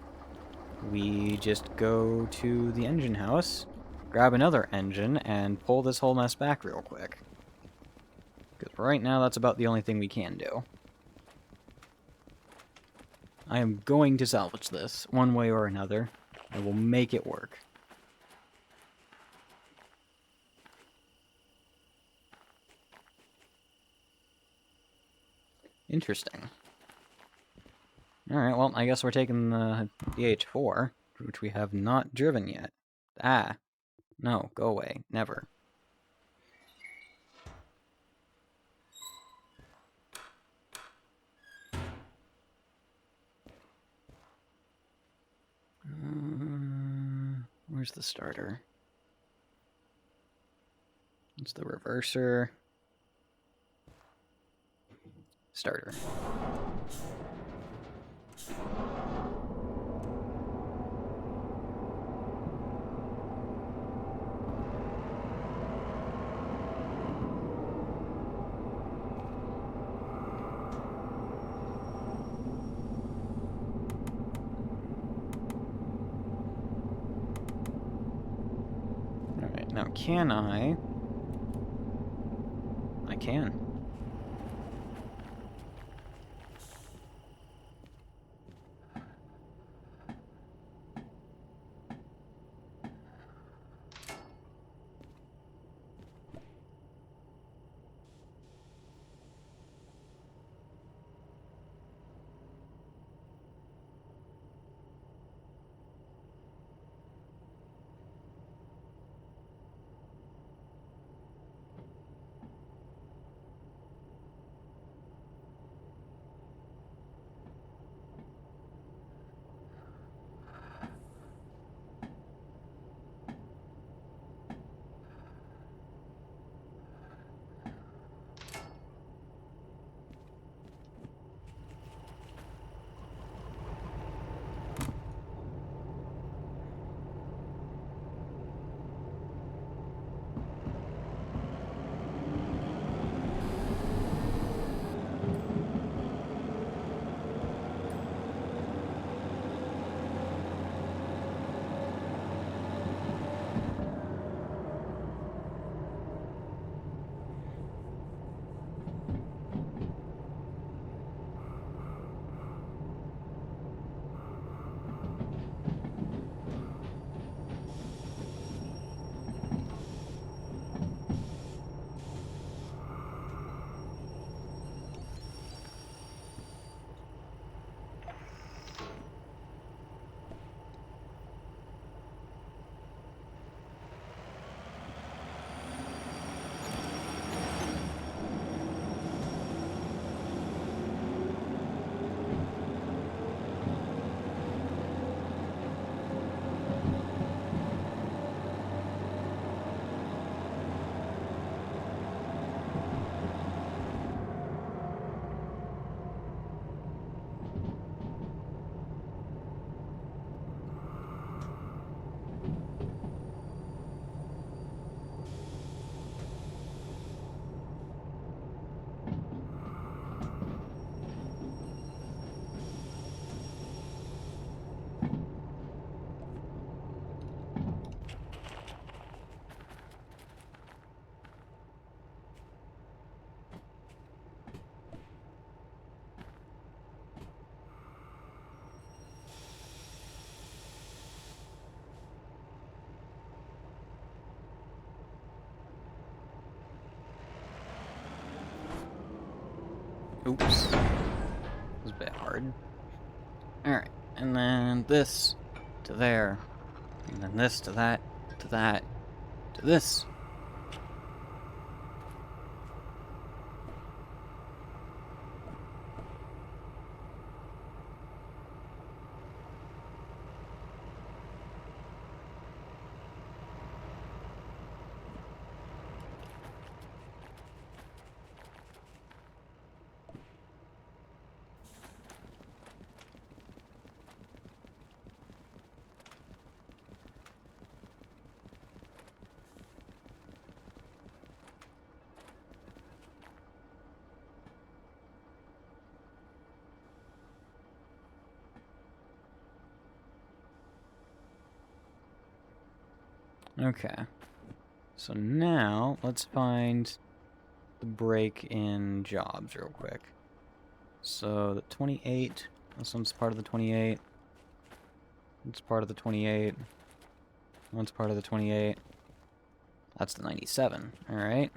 we just go to the engine house, grab another engine, and pull this whole mess back real quick. Because right now, that's about the only thing we can do. I am going to salvage this, one way or another. I will make it work. Interesting. Alright, well, I guess we're taking the DH4, which we have not driven yet. Ah. No, go away. Never. Where's the starter? It's the reverser. Starter. Now, can I? I can. Oops. That was a bit hard. Alright, and then this to there. And then this to that, to that, to this. Okay. So now, let's find the break in jobs real quick. So, the 28, this one's part of the 28. It's part of the 28. One's part of the 28. That's the 97, alright.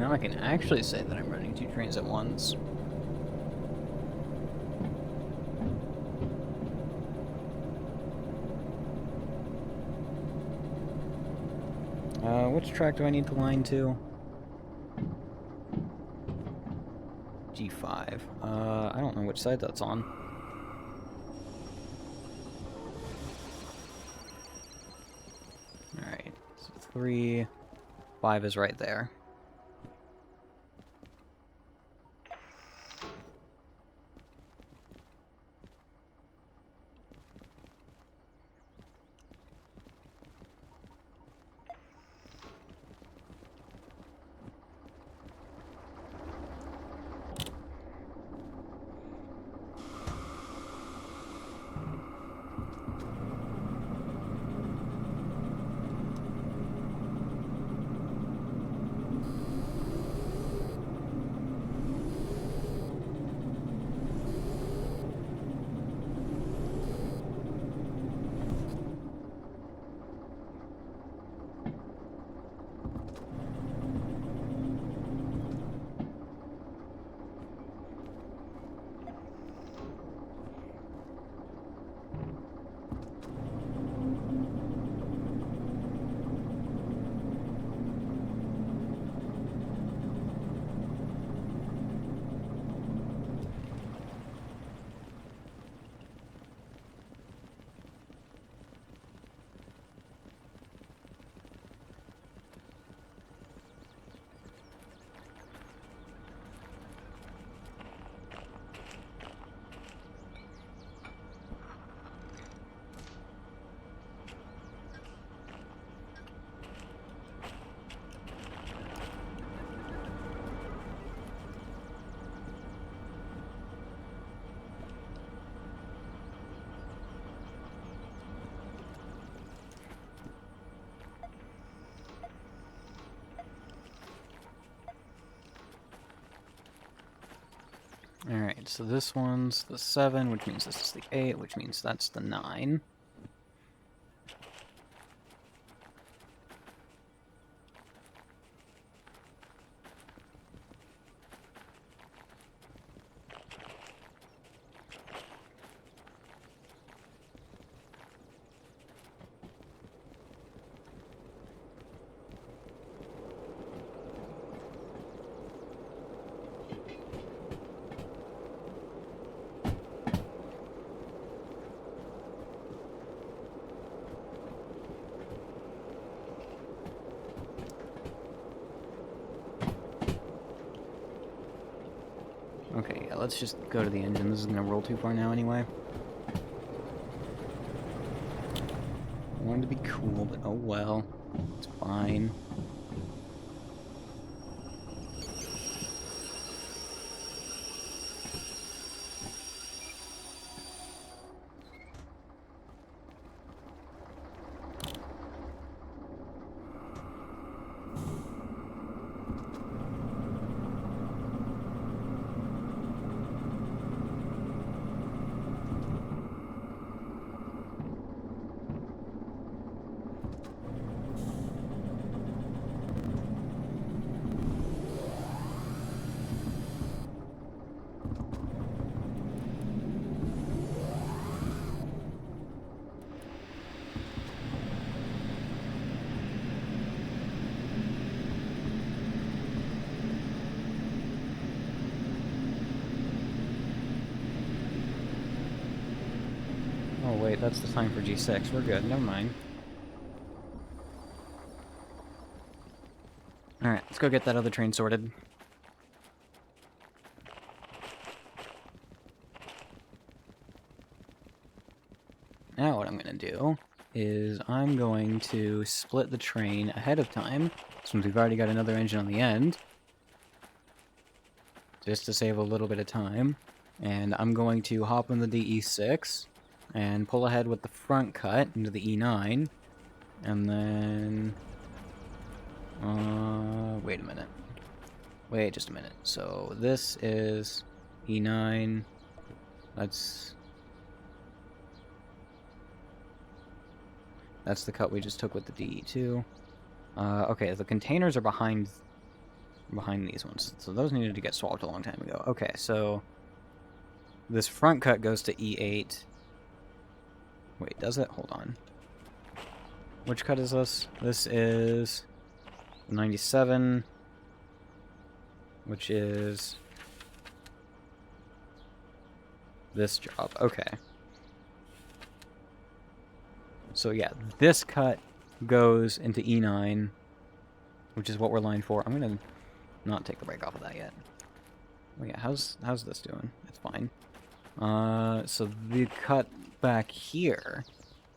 Now I can actually say that I'm running 2 trains at once. Which track do I need the line to? G5. I don't know which side that's on. Alright, so 3, 5 is right there. Alright, so this one's the 7, which means this is the 8, which means that's the 9. Okay, yeah, let's just go to the engine. This is gonna roll too far now anyway. I wanted to be cool, but oh well. It's fine. Oh wait, that's the time for G6. We're good, never mind. Alright, let's go get that other train sorted. Now what I'm going to do is I'm going to split the train ahead of time, since we've already got another engine on the end, just to save a little bit of time. And I'm going to hop on the DE6 and pull ahead with the front cut into the E9, and then... wait a minute. Wait just a minute. So this is E9, that's the cut we just took with the DE2. Okay, the containers are behind behind these ones. So those needed to get swapped a long time ago. Okay, so this front cut goes to E8. Wait, does it? Hold on. Which cut is this? This is 97, which is this job. Okay. So yeah, this cut goes into E9, which is what we're lined for. I'm gonna not take the brake off of that yet. Oh yeah, how's this doing? It's fine. So the cut back here,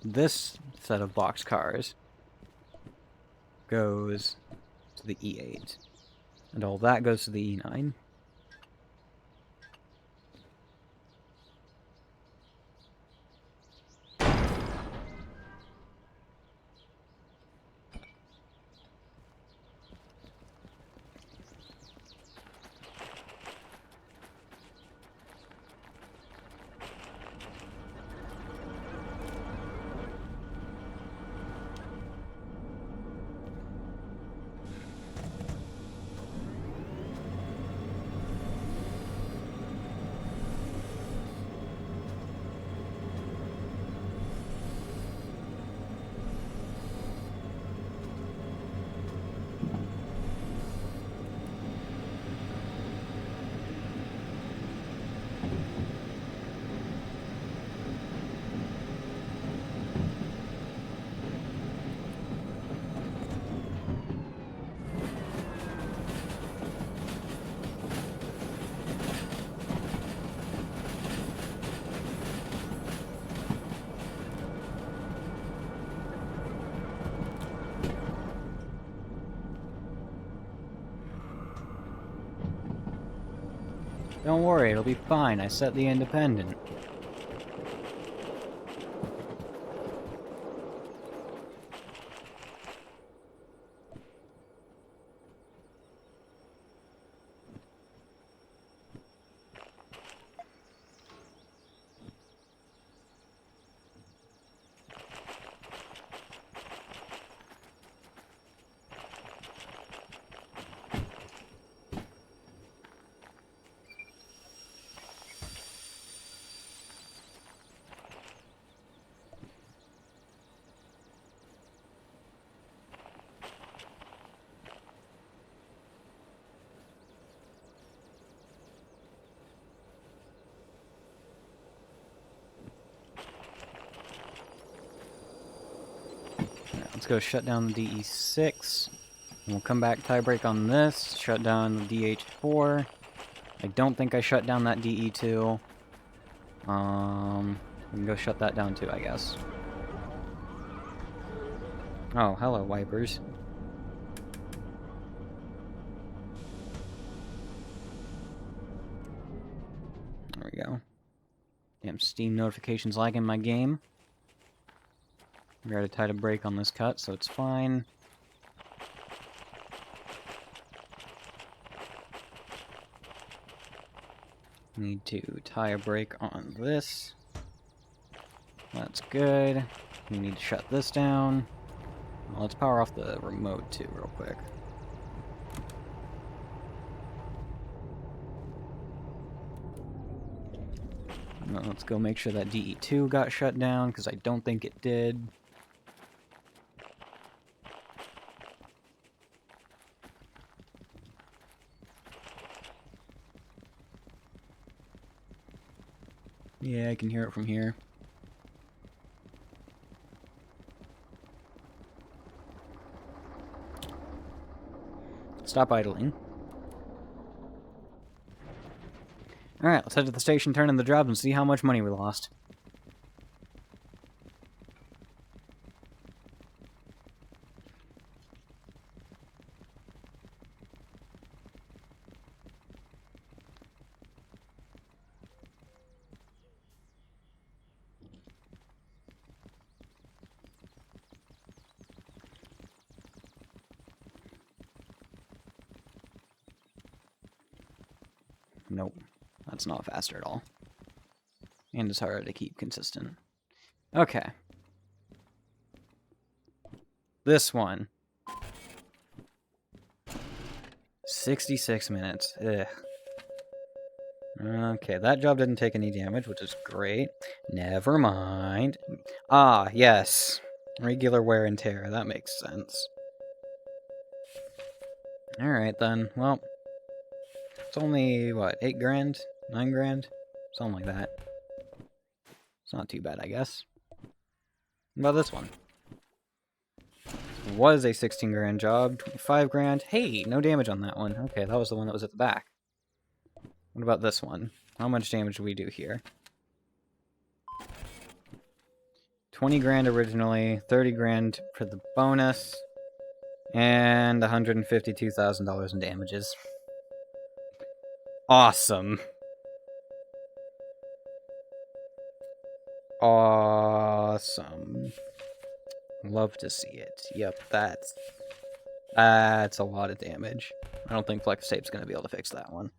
this set of box cars goes to the E8, and all that goes to the E9. Don't worry, it'll be fine. I set the independent. Let's go shut down the DE6. And we'll come back, tie brake on this, shut down the DH4. I don't think I shut down that DE2. We can go shut that down too, I guess. Oh, hello, wipers. There we go. Damn, Steam notifications lagging my game. We already tied a brake on this cut, so it's fine. Need to tie a brake on this. That's good. We need to shut this down. Well, let's power off the remote too, real quick. Well, let's go make sure that DE2 got shut down, because I don't think it did. Yeah, I can hear it from here. Stop idling. Alright, let's head to the station, turn in the jobs, and see how much money we lost. Nope. That's not faster at all. And it's harder to keep consistent. Okay. This one. 66 minutes. Ugh. Okay, that job didn't take any damage, which is great. Never mind. Ah, yes. Regular wear and tear. That makes sense. Alright then. Well, it's only, what, 8 grand? 9 grand? Something like that. It's not too bad, I guess. What about this one? It was a 16 grand job. 25 grand. Hey, no damage on that one. Okay, that was the one that was at the back. What about this one? How much damage do we do here? 20 grand originally, 30 grand for the bonus, and $152,000 in damages. Awesome. Awesome. Love to see it. Yep, that's a lot of damage. I don't think Flex Tape's going to be able to fix that one.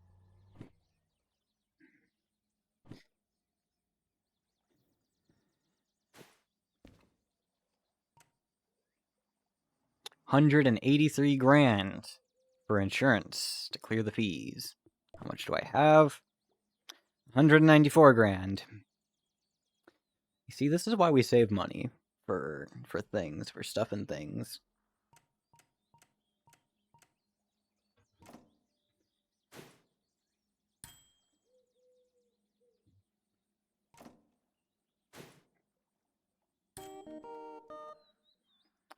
$183 grand for insurance to clear the fees. How much do I have? 194 grand. You see, this is why we save money for things, for stuff and things.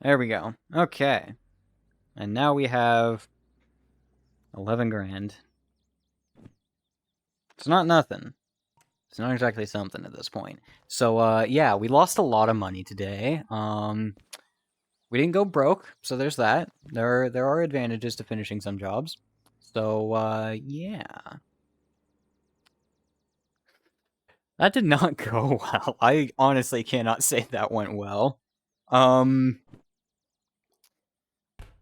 There we go. Okay. And now we have 11 grand. It's not nothing. It's not exactly something at this point. So, yeah, we lost a lot of money today. We didn't go broke, so there's that. There are advantages to finishing some jobs. So, yeah. That did not go well. I honestly cannot say that went well.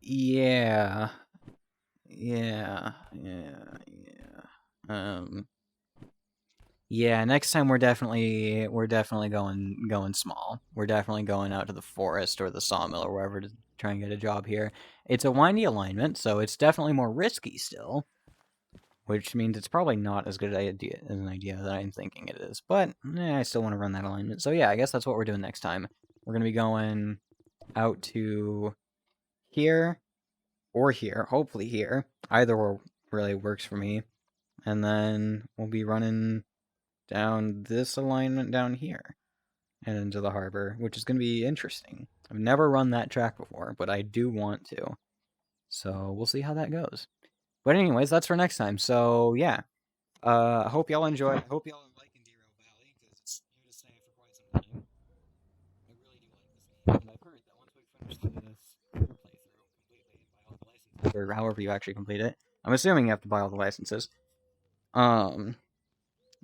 Yeah. Yeah, next time we're definitely going small. We're definitely going out to the forest or the sawmill or wherever to try and get a job here. It's a windy alignment, so it's definitely more risky still, which means it's probably not as good an idea that I'm thinking it is. But I still want to run that alignment. So yeah, I guess that's what we're doing next time. We're gonna be going out to here or here, hopefully here. Either or really works for me. And then we'll be running down this alignment down here and into the harbor, which is going to be interesting. I've never run that track before, but I do want to. So we'll see how that goes. But anyways, that's for next time. So yeah, I hope y'all enjoy. I hope y'all are liking Derail Valley because it's here to stay for quite some time. I really do like this game, and I've heard that once we finish this playthrough completely and buy all the licenses, or however you actually complete it, I'm assuming you have to buy all the licenses.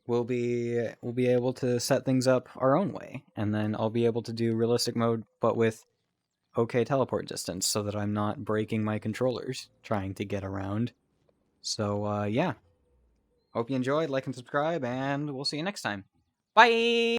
We'll be able to set things up our own way, and then I'll be able to do realistic mode, but with okay teleport distance, so that I'm not breaking my controllers trying to get around. So, yeah. Hope you enjoyed, like and subscribe, and we'll see you next time. Bye!